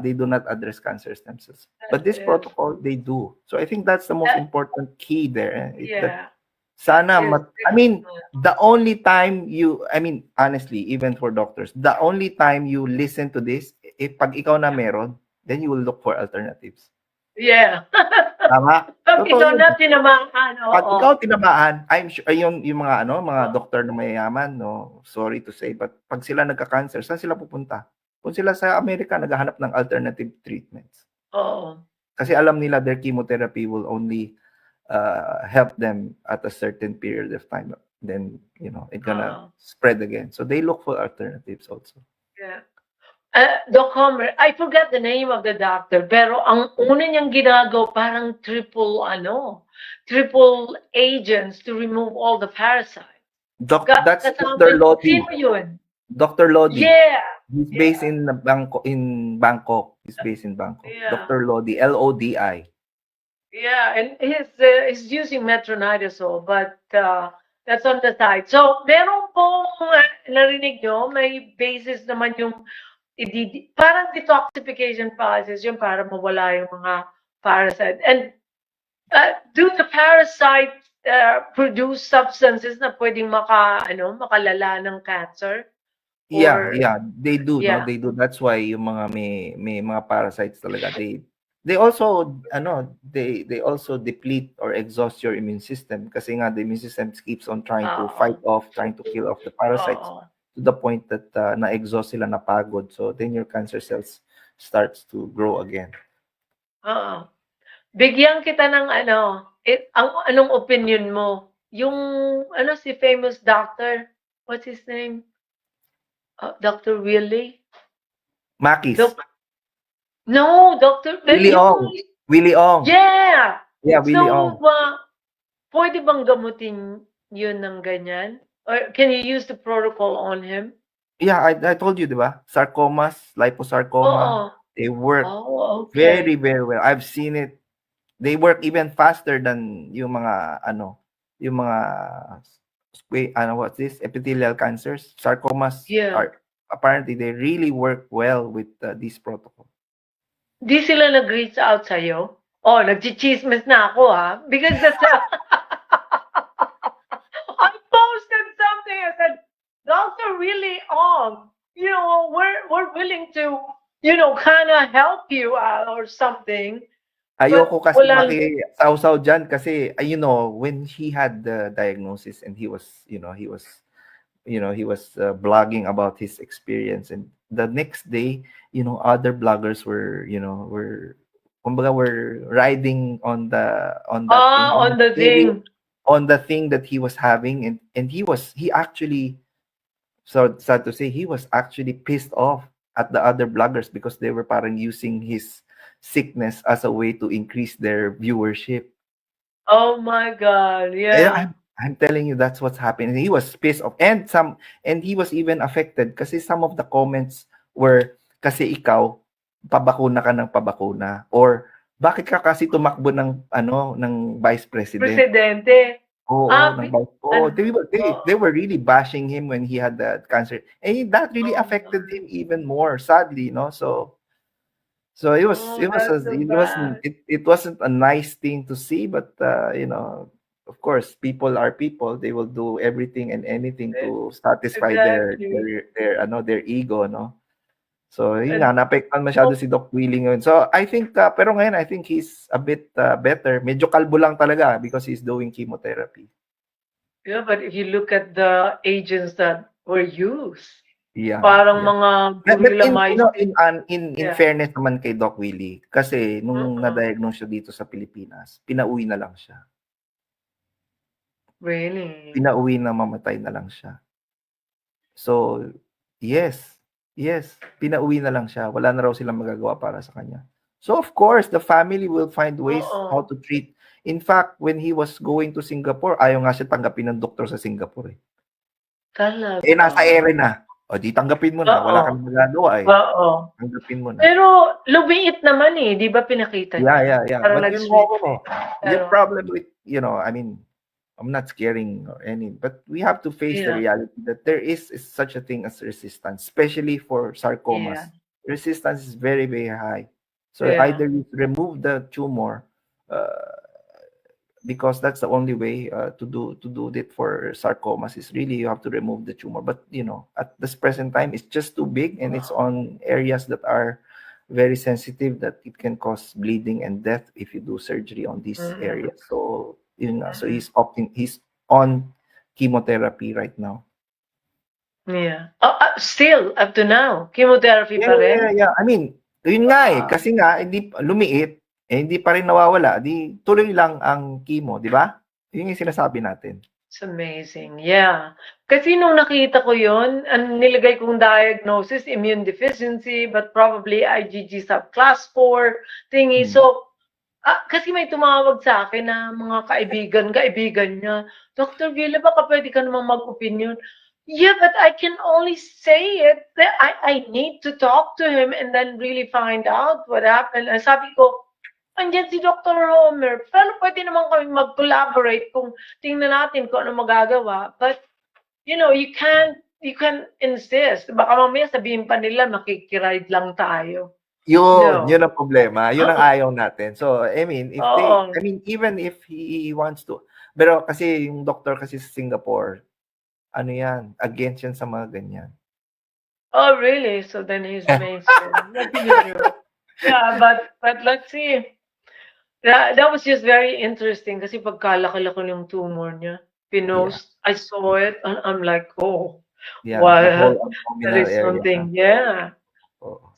they do not address cancer stem cells. But this protocol, they do. So I think that's the most important key there. I mean, the only time honestly, even for doctors, the only time you listen to this, if pag ikaw na meron, then you will look for alternatives. Yeah. Tama? Pag Totoo ikaw yun. na tinamaan, Pag oo. ikaw tinamaan, I'm sure, yung mga doktor na mayayaman, no, sorry to say, but pag sila nagka-cancer, saan sila pupunta? Kung sila sa Amerika, naghahanap ng alternative treatments. Oo. Kasi alam nila their chemotherapy will only help them at a certain period of time. Then, it's gonna spread again. So they look for alternatives also. Yeah. Doc Homer, I forgot the name of the doctor, pero ang una niyang ginagawa parang triple agents to remove all the parasites. That's Kasama Dr. Lodi. sino yun? Dr. Lodi. Yeah. He's based in Bangkok. He's based in Bangkok. Yeah. Dr. Lodi, Lodi. Yeah, and he's using metronidazole, but that's on the side. So, meron pong narinig nyo, may basis naman yung parang detoxification process yung para mawala yung mga parasite. And do the parasites produce substances na pwedeng makalala ng cancer? Yeah, they do, Yeah. no? They do. That's why yung mga may mga parasites talaga, they also they also deplete or exhaust your immune system kasi nga the immune system keeps on trying to trying to kill off the parasites to the point that na-exhaust sila, napagod. So then your cancer cells starts to grow again. Bigyan kita ng anong opinion mo? Yung si famous doctor, what's his name? Dr. Willie? Makis. No, Dr. Willie Ong. Willie Ong. Yeah. Yeah, Willie Ong. Pwede bang gamutin yun ng ganyan? Or can you use the protocol on him? Yeah, I told you, di ba? Sarcomas, liposarcoma, they work very, very well. I've seen it. They work even faster than yung mga what's this? Epithelial cancers, sarcomas. Yeah. Apparently they really work well with this protocol. Di sila nag-reach out sa'yo? Oh, nag-chismis na ako, ha? Because that's I posted something. I said, Dr. Willie Ong, we're willing to, kind of help you out or something. Ayoko kasi maki-sausaw dyan kasi, when he had the diagnosis and he was blogging about his experience, and the next day, other bloggers were riding on the thing that he was having, and he actually, so sad to say, he was actually pissed off at the other bloggers because they were parang using his sickness as a way to increase their viewership. Oh my God! Yeah. I'm telling you, that's what's happening. He was pissed off, and he was even affected kasi some of the comments were, kasi ikaw pabakuna ka ng pabakuna, or bakit ka kasi tumakbo ng vice presidente. They were really bashing him when he had the cancer, and that really affected him even more, sadly, So it wasn't a nice thing to see, but of course, people are people. They will do everything and anything to satisfy their ego, no? So yun nga, naapektuhan masyado si Doc Willie ngayon. So I think, pero ngayon I think he's a bit better. Medyo kalbo lang talaga because he's doing chemotherapy. Yeah, but if you look at the agents that were used, parang mga in fairness naman kay Doc Willie, kasi nung na-diagnose siya dito sa Pilipinas, pinauwi na lang siya. Really? Pinauwi na, mamatay na lang siya. So, yes, pinauwi na lang siya. Wala na raw silang magagawa para sa kanya. So, of course, the family will find ways how to treat. In fact, when he was going to Singapore, ayaw nga siya tanggapin ng doktor sa Singapore. Talaga? Nasa ere na. O, di tanggapin mo na. Wala kang magagawa eh. Tanggapin mo na. Pero, lumiit naman eh. Di ba pinakita niya? Yeah. But the problem with, I'm not scaring or any, but we have to face the reality that there is such a thing as resistance, especially for sarcomas. Resistance is very, very high. So either you remove the tumor, because that's the only way to do it for sarcomas, is really you have to remove the tumor. But at this present time, it's just too big, and it's on areas that are very sensitive that it can cause bleeding and death if you do surgery on this area. So yun nga. So he's on chemotherapy right now. Yeah. Still, up to now, chemotherapy pa rin? Yeah. I mean, yun nga eh. Wow. Kasi nga, hindi lumiit, hindi pa rin nawawala. Di tuloy lang ang chemo, di ba? Yun yung sinasabi natin. It's amazing. Yeah. Kasi nung nakita ko yun, ang nilagay kong diagnosis, immune deficiency, but probably IgG subclass 4 thingy. So, kasi may tumawag sa akin na mga kaibigan niya, Dr. Villa, baka pwede ka naman mag-opinion. Yeah, but I can only say it. I need to talk to him and then really find out what happened. And sabi ko, andyan si Dr. Homer. Pero pwede naman kami mag-collaborate kung tingnan natin kung ano magagawa. But, you know, you can insist. Baka mamaya sabihin pa nila, makikiride lang tayo. Yun ang problema. Yun ang ayaw natin. So, I mean, even if he wants to, pero kasi yung doctor kasi sa Singapore, ano yan, against yan sa mga ganyan. Oh, really? So then he's mainstream. Yeah, but let's see. That was just very interesting kasi pagkalaki-laki yung tumor niya. Pinost, I saw it, and I'm like, oh, wow, that is something. Yeah.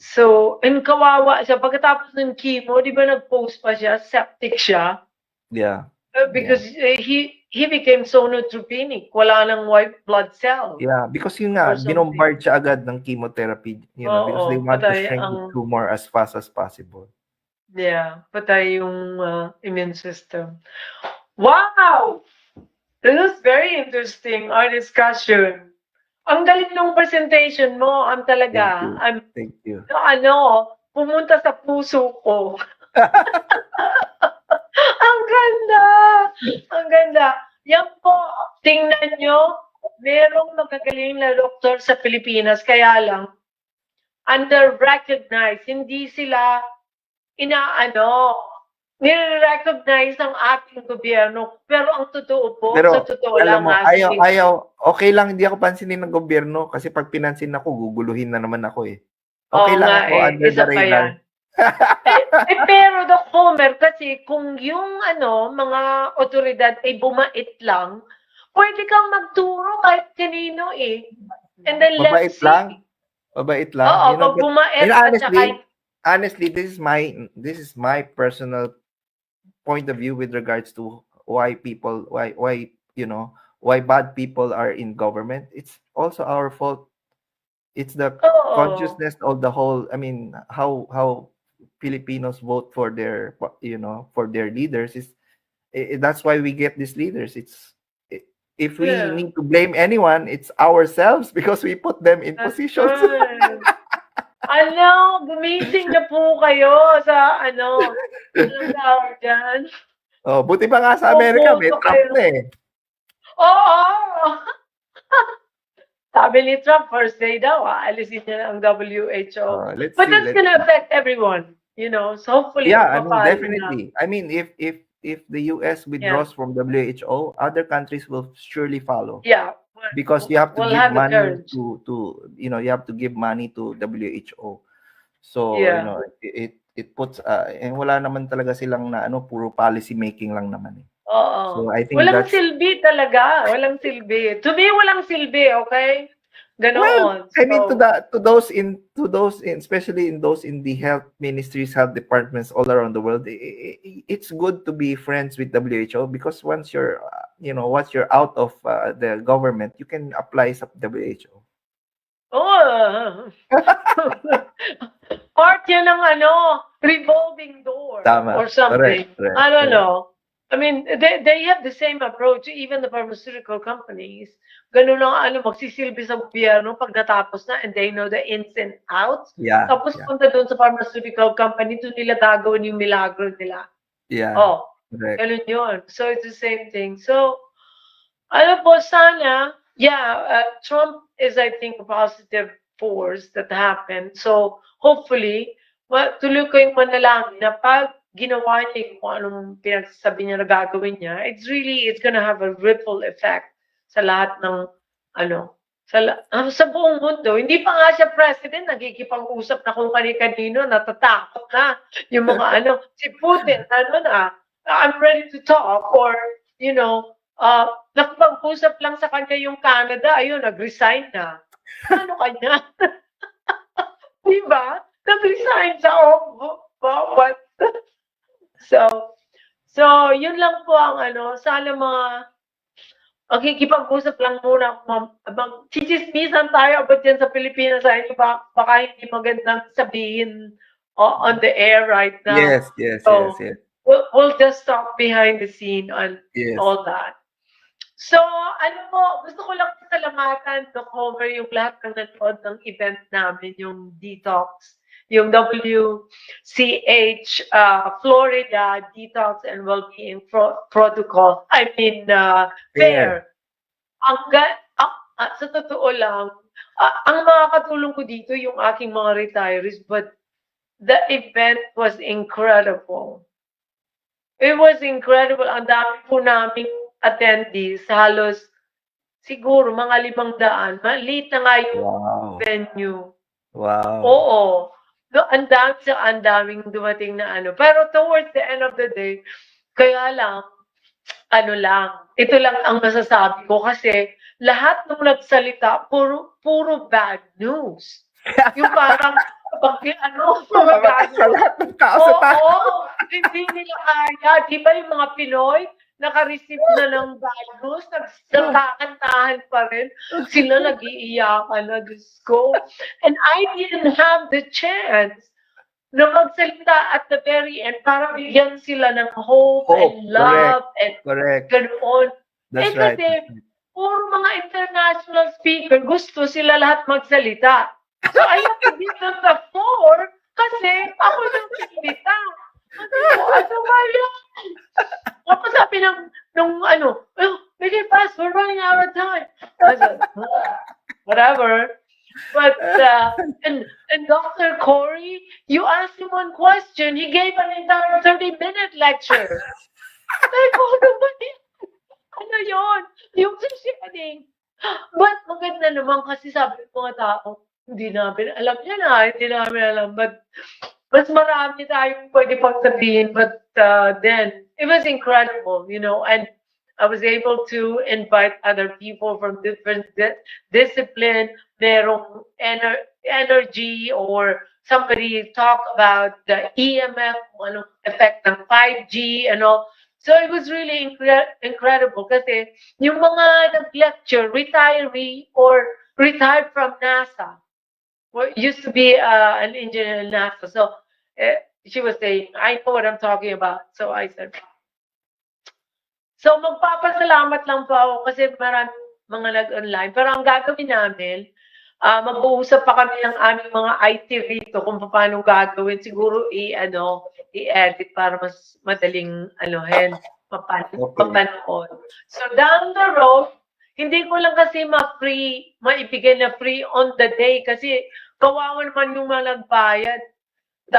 So, and kawawa siya. Pagkatapos ng chemo, di ba nag-post pa siya, septic siya? Yeah. Because he became so neutropenic. Wala nang white blood cell. Yeah, because yun nga, binombard siya agad ng chemotherapy, you know, because they want to shrink the tumor as fast as possible. Yeah, patay yung immune system. Wow! This is very interesting, our discussion. Ang galing ng presentation mo, Thank you. Pumunta sa puso ko. Ang ganda! Ang ganda. Yan po, tingnan nyo, merong magagaling na doktor sa Pilipinas, kaya lang, under-recognized, hindi sila nire-recognize ng ating gobyerno. Pero ang totoo po, sa totoo lang, okay lang, hindi ako pansinin ng gobyerno kasi pag pinansin ako, guguluhin na naman ako eh. Okay lang ako, under the radar. Pero Doc Homer, kasi kung yung mga otoridad ay bumait lang, pwede kang magturo kahit kanino eh. And then Mabait lang? Mabait lang? Oo, pag bumait at saka... Honestly, this is my personal point of view with regards to why bad people are in government. It's also our fault. It's the consciousness of the whole, I mean, how Filipinos vote for their leaders that's why we get these leaders. If we need to blame anyone, it's ourselves because we put them in positions. Gumising na po kayo sa tawag dyan. Buti pa nga sa Amerika, may Trump na eh. Oo. Sabi ni Trump, first day daw, alisin niya ang WHO. But that's gonna affect everyone, you know. So hopefully, definitely. I mean, if the US withdraws from WHO, other countries will surely follow. Yeah. Because you have to give money you have to give money to WHO. So, it puts and wala naman talaga silang na puro policy making lang naman eh. So I think walang silbi talaga, walang silbi. To me, walang silbi, okay? Ganon. Well, I mean to those in especially in those in the health ministries, health departments all around the world, it's good to be friends with WHO because once you're out of the government, you can apply sa WHO. Part yan ng revolving door. Tama. Or something. Correct. I don't know. I mean, they have the same approach, even the pharmaceutical companies. Ganun lang, magsisilbi sa gobyerno pag natapos na and they know the ins and outs. Yeah. Tapos punta doon sa pharmaceutical company, doon nila gagawin yung milagro nila. Yeah. Ganun yun. So it's the same thing. So, sana, Trump is, I think, a positive force that happened. So, hopefully, tuloy ko yung manalangin na pag ginawa niya kung anong pinagsasabi niya na gagawin niya, it's gonna have a ripple effect sa lahat ng Sa buong mundo. Hindi pa nga siya president, nagkikipag-usap na kung kani-kanino, natatakot na yung mga si Putin, I'm ready to talk, or, nakipag-usap lang sa kanya yung Canada, ayun, nag-resign na. Ano kanya? Di ba? Nag-resign sa what? So, yun lang po ang sana makikipag-usap lang muna. Chichismisan tayo about yan sa Pilipinas. Baka hindi magandang sabihin on the air right now. Yes. So, we'll just talk behind the scene on Yes. all that. So, gusto ko lang pasalamatan, Doc Homer, yung lahat ng nanood ng event namin, yung Detox, yung WCH Florida Detox and Wellbeing Protocol. Fair. Sa totoo lang, ang makakatulong ko dito yung aking mga retirees, but the event was incredible. It was incredible. Ang dami po naming attendees, halos siguro mga 500. Maliit na nga yung venue. Wow. Oo. Ang daming dumating na Pero towards the end of the day, kaya lang, ito lang ang masasabi ko kasi lahat ng nagsalita, puro bad news. Yung parang, mga bad news. Oo, hindi nila kaya. Di ba yung mga Pinoy, naka-receive na ng bad news, nagkakantahan pa rin. Sila nag-iiyakan na, Diyos ko. And I didn't have the chance na magsalita at the very end para bigyan sila ng hope and love and ganoon. That's right. Kasi puro mga international speaker, gusto sila lahat magsalita. So I have to give them the floor kasi ako yung salita. Ano ba yan? Tapos sabi nung make it fast, we're running out of time. I said, whatever. But, and Dr. Corey, you asked him one question, he gave an entire 30-minute lecture. Like, ano yun? Yung sharing. But maganda naman kasi sabi ng mga tao, hindi namin alam hindi namin alam. But, mas marami tayong pwede pang sabihin. But then, it was incredible, and I was able to invite other people from different discipline, merong energy, or somebody talk about the EMF, anong effect ng 5G and all. So it was really incredible kasi yung mga nag-lecture, retiree or retired from NASA, used to be an engineer in NASA. So she was saying, I know what I'm talking about. So I said, so magpapasalamat lang po ako kasi maraming mga nag-online. Pero ang gagawin namin, mag-uusap pa kami ng aming mga IT rito kung paano gagawin. Siguro i-edit para mas madaling mapanood. So down the road, hindi ko lang kasi maibigay na free on the day kasi kawawa naman yung mga nagbayad.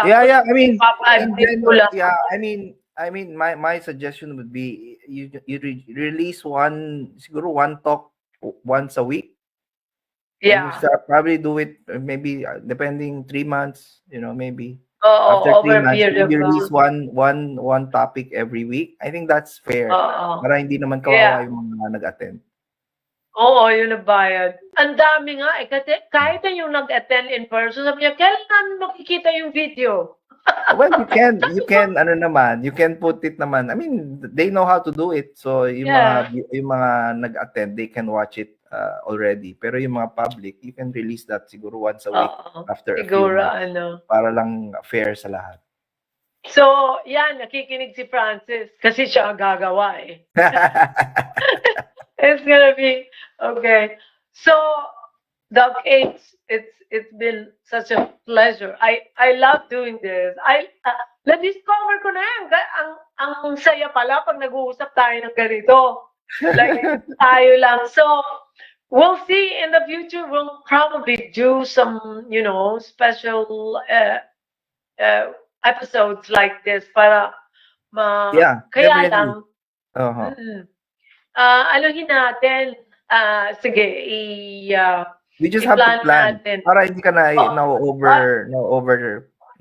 Yeah. I mean, my suggestion would be you release one talk once a week. Yeah. Probably do it maybe depending 3 months, maybe. After 3 months, you release one topic every week. I think that's fair. Para hindi naman kawawa yung mga nag-attend. Oo, yung nagbayad. Ang dami nga kasi kahit na yung nag-attend in person, sabi niya, kailan namin makikita yung video? Well, you can you can put it naman. I mean, they know how to do it. So yung mga nag-attend, they can watch it already. Pero yung mga public, you can release that siguro once a week after a few months. Para lang fair sa lahat. So, yan, nakikinig si Francis kasi siya ang gagawa eh. It's gonna be okay. So, Doc H, it's been such a pleasure. I love doing this. Na-discover ko na yan. Ang saya pala pag nag-uusap tayo ng ganito. Like, tayo lang. So, we'll see in the future. We'll probably do some, special episodes like this para kaya definitely. lang. Aluhin natin Sige, We just have to i-plan plan natin. para hindi ka na Oo.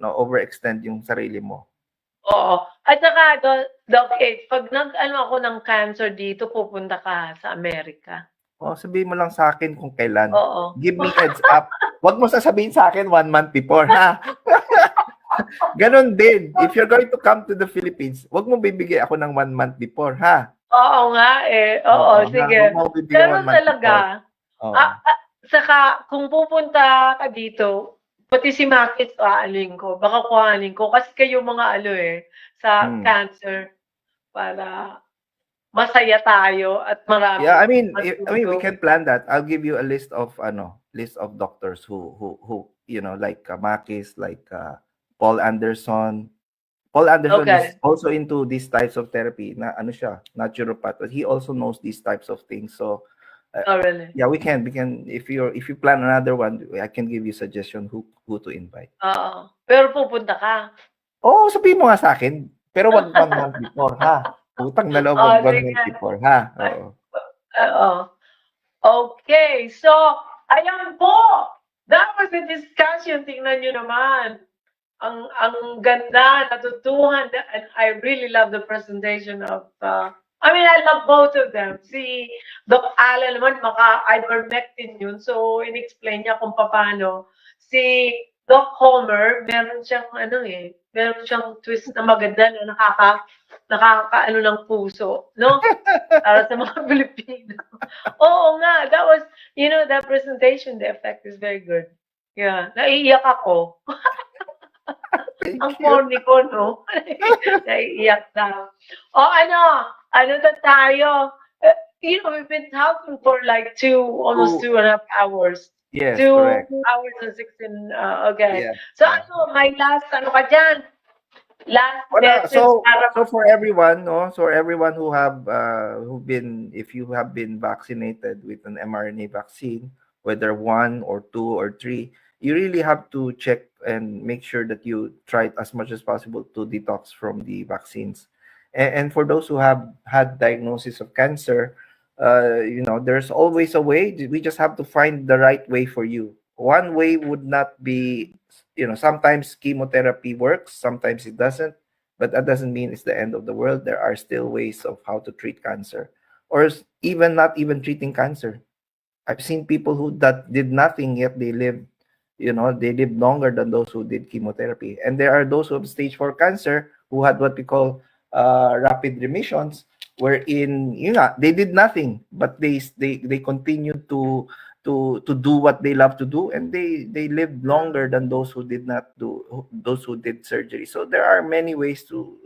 overextend yung sarili mo. Oo. At saka, Doc H, pag nag-ano ako ng cancer dito, pupunta ka sa Amerika. Sabihin mo lang sa akin kung kailan. Oo. Give me heads up. Huwag mo sasabihin sa akin 1 month before, ha? Ganon din. If you're going to come to the Philippines, huwag mo bibigay ako ng 1 month before, ha? Oo nga eh. Oo, sige. Huwag mo bibigay Pero 1 month before. talaga, Oo. saka kung pupunta ka dito, pati si Makis aanuin ko, baka kuhanin ko. Kasi kayo mga sa cancer, para masaya tayo at marami. Yeah, I mean, we can plan that. I'll give you a list of doctors who like Makis, like Paul Anderson. Paul Anderson is also into these types of therapy. Na ano siya, naturopath, but he also knows these types of things. So oh, really? yeah, we can if you plan another one, I can give you suggestion who to invite. Oo. Pero pupunta ka. Oo, sabihin mo nga sa akin. Pero wag 1 month before, ha? Utang na loob, wag 1 month before, ha? Oo. Oo. Okay. So, ayan po. That was the discussion. Tingnan nyo naman. Ang ganda, natutuhan. And I really love the presentation of, I love both of them. Si Doc Alan naman, maka-ivermectin yun. So, in-explain niya kung paano. Si Doc Homer, meron siyang meron siyang twist na maganda na nakakaano ng puso, no? Para sa mga Pilipino. Oo nga, that was, that presentation, the effect is very good. Yeah, naiiyak ako. Ang corny ko, no? Naiiyak na. Ano na tayo? We've been talking for like almost 2.5 hours. Yes, 2 correct. hours and 16, okay. Yeah. So, my last, ka dyan? Last message. So for everyone, who have if you have been vaccinated with an mRNA vaccine, whether 1 or 2 or 3, you really have to check and make sure that you try as much as possible to detox from the vaccines. And for those who have had diagnosis of cancer, there's always a way. We just have to find the right way for you. One way would not be, sometimes chemotherapy works, sometimes it doesn't, but that doesn't mean it's the end of the world. There are still ways of how to treat cancer, or even not even treating cancer. I've seen people who that did nothing, yet they lived longer than those who did chemotherapy. And there are those who have stage 4 cancer who had what we call rapid remissions, wherein they did nothing, but they continued to do what they love to do, and they lived longer than those who did surgery. So there are many ways to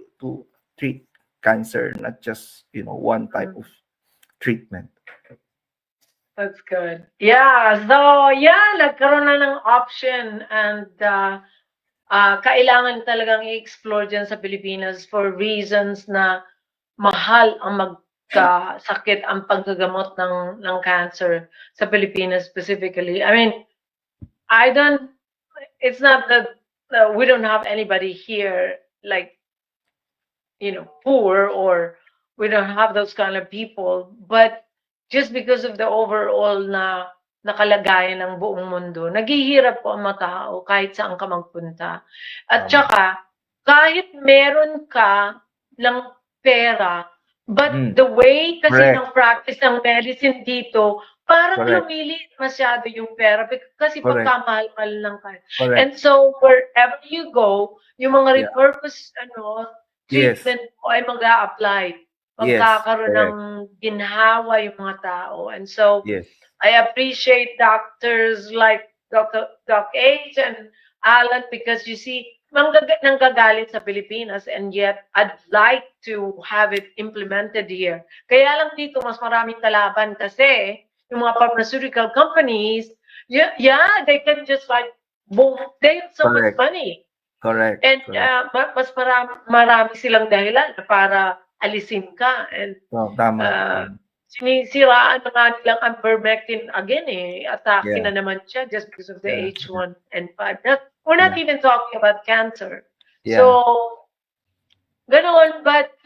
treat cancer, not just one type of treatment. That's good. Yeah. So, nagkaroon na ng option, and kailangan talagang i-explore dyan sa Pilipinas for reasons na mahal ang magkasakit ang paggagamot ng cancer sa Pilipinas specifically. It's not that we don't have anybody here like, poor, or we don't have those kind of people, but just because of the overall na nakalagayan ng buong mundo, naghihirap po ang mga tao kahit saan ka magpunta. At saka, kahit meron ka ng pera, but the way kasi ng practice ng medicine dito, parang lumiliit masyado yung pera kasi pagkamahal-mahal lang kayo. And so, wherever you go, yung mga repurpose treatment ay mag-a-apply. Magkakaroon ng ginhawa yung mga tao. And so, I appreciate doctors like Doc H and Alan, because you see, nanggagalit sa Pilipinas, and yet I'd like to have it implemented here. Kaya lang dito, mas maraming kalaban kasi yung mga pharmaceutical companies, they can just boom, they have so much money. Correct. And mas marami silang dahilan para alisin ka. And sinisiraan na nga nilang ivermectin again atake na naman siya just because of the H1N5. We're not even talking about cancer. So, ganoon. But,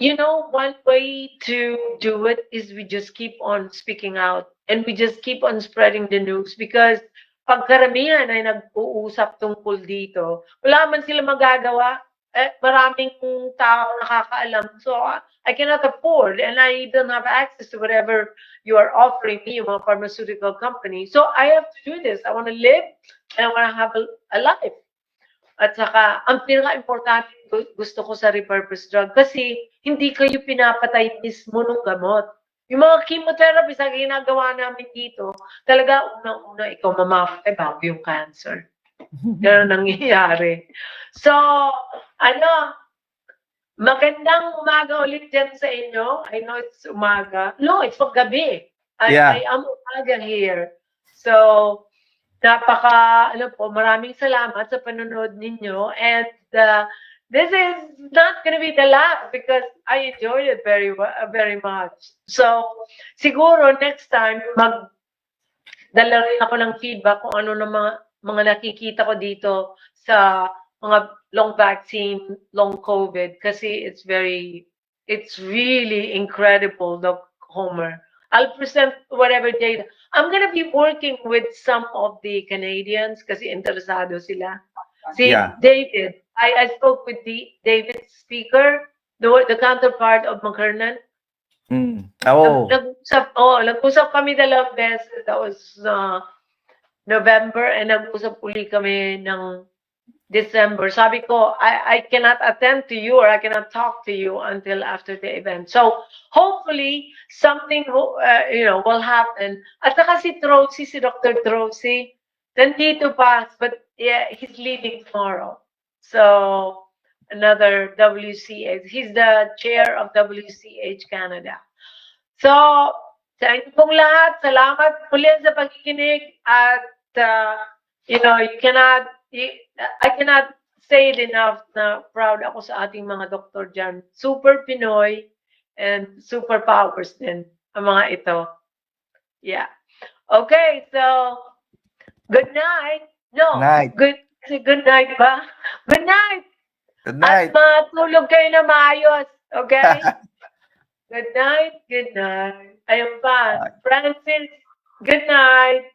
one way to do it is we just keep on speaking out and we just keep on spreading the news because pag karamihan ay nag-uusap tungkol dito, wala man sila magagawa. Maraming tao nakakaalam. So, I cannot afford and I don't have access to whatever you are offering me, yung mga pharmaceutical company. So, I have to do this. I want to live and I want to have a life. At saka, ang pinaka-importante gusto ko sa repurposed drug kasi hindi kayo pinapatay mismo ng gamot. Yung mga chemotherapy sa ginagawa namin dito, talaga unang-una ikaw mamamatay bago yung cancer. Ganun nangyayari. So, magandang umaga ulit dyan sa inyo. I know it's umaga. No, it's paggabi. Yeah. I am umaga here. So, maraming salamat sa panonood ninyo. And this is not going to be the last because I enjoyed it very much. So, siguro next time, magdala rin ako ng feedback kung ano na mga nakikita ko dito sa mga long vaccine, long COVID, kasi it's really incredible, Doc Homer. I'll present whatever data. I'm gonna be working with some of the Canadians kasi interesado sila. See, Yeah. David, I spoke with David Speaker, the counterpart of McKernan. Oh. Nag-usap kami dalawang beses. That was November, and nag-usap uli kami ng December. Sabi ko, I cannot attend to you or I cannot talk to you until after the event. So hopefully something will happen. At saka si Dr. Trosi, nandito pa, but yeah, he's leaving tomorrow. So another WCH. He's the chair of WCH Canada. So sa inyo pong lahat, salamat muli sa pagkikinig at I cannot say it enough na proud ako sa ating mga doktor dyan. Super Pinoy and super powers din ang mga ito. Yeah. Okay, so good night. No, Night. good night ba? Good night. Good night. At matulog kayo na maayos. Okay? Good night. Good night. Ayun pa. Francis, good night.